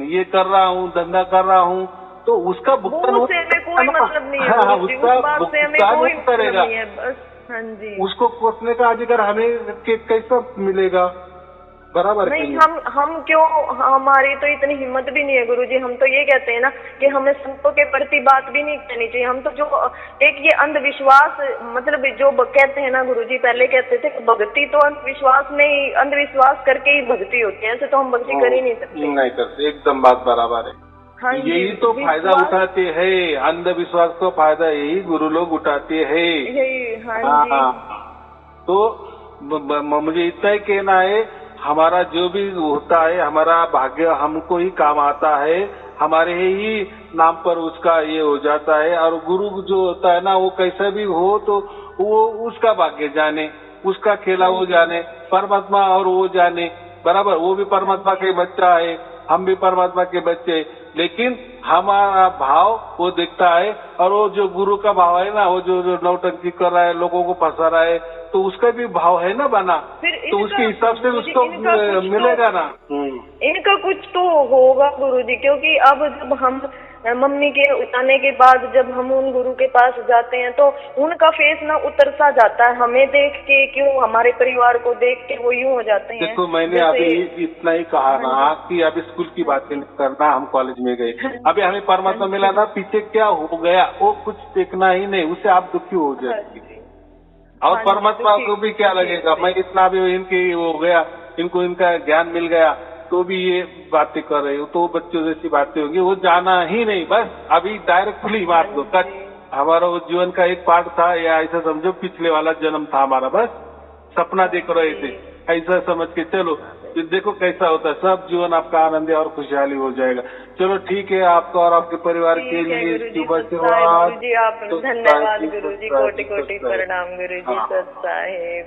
ये कर रहा हूँ, धंधा कर रहा हूँ, तो उसका भुगतान वो से हमें कोई मतलब नहीं है, हाँ, गुरुजी, उसका उस बात से हमें भुगतान कोई करेगा। मतलब नहीं है, बस। हाँ जी, उसको कोसने का अधिकार हमें कैसा मिलेगा? बराबर नहीं, हम क्यों, हमारी तो इतनी हिम्मत भी नहीं है गुरुजी। हम तो ये कहते हैं ना कि हमें संतों के प्रति बात भी नहीं कहनी चाहिए। हम तो जो एक ये अंधविश्वास, मतलब जो कहते हैं ना गुरुजी, पहले कहते थे कि भक्ति तो अंधविश्वास में ही, अंधविश्वास करके ही भक्ति होती है, ऐसे तो हम भक्ति कर ही नहीं सकते। नहीं करते, एकदम बात बराबर है। हाँ, यही तो फायदा उठाते हैं, अंधविश्वास का फायदा यही गुरु लोग उठाते हैं। यही, हाँ जी। तो मुझे इतना ही कहना है, हमारा जो भी होता है, हमारा भाग्य हमको ही काम आता है, हमारे ही नाम पर उसका ये हो जाता है। और गुरु जो होता है ना, वो कैसा भी हो तो वो उसका भाग्य जाने, उसका खेला वो जाने, परमात्मा और वो जाने, बराबर। वो भी परमात्मा के बच्चा है, हम भी परमात्मा के बच्चे, लेकिन हमारा भाव वो देखता है। और वो जो गुरु का भाव है ना, वो जो नौटंकी कर रहा है, लोगों को फंसा रहा है, तो उसका भी भाव है ना बना, तो उसके हिसाब से उसको मिलेगा ना। इनका कुछ तो होगा गुरुजी, क्योंकि अब जब हम मम्मी के उठाने के बाद जब हम उन गुरु के पास जाते हैं तो उनका फेस ना उतर सा जाता है, हमें देख के क्यों, हमारे परिवार को देख के वो यूं हो जाते हैं। देखो, मैंने अभी इतना ही कहा ना कि अभी स्कूल की बातें नहीं करना, हम कॉलेज में गए, अभी हमें परमात्मा मिला ना, पीछे क्या हो गया वो कुछ देखना ही नहीं, उससे आप दुखी हो जाएंगे। और परमात्मा को भी क्या लगेगा, मैं इतना भी इनकी हो गया, इनको इनका ज्ञान मिल गया, तो भी ये बातें कर रहे हो, तो बच्चों जैसी बातें होंगी, वो जाना ही नहीं, बस अभी डायरेक्टली मार दो, कट। हमारा वो जीवन का एक पार्ट था, या ऐसा समझो पिछले वाला जन्म था हमारा, बस सपना देख रहे थे, ऐसा समझ के चलो, देखो कैसा होता है, सब जीवन आपका आनंद और खुशहाली हो जाएगा। चलो ठीक है, आपका और आपके परिवार के लिए सुबह से गुरुजी, आप धन्यवाद गुरुजी, कोटि कोटि प्रणाम गुरुजी, सत साहिब।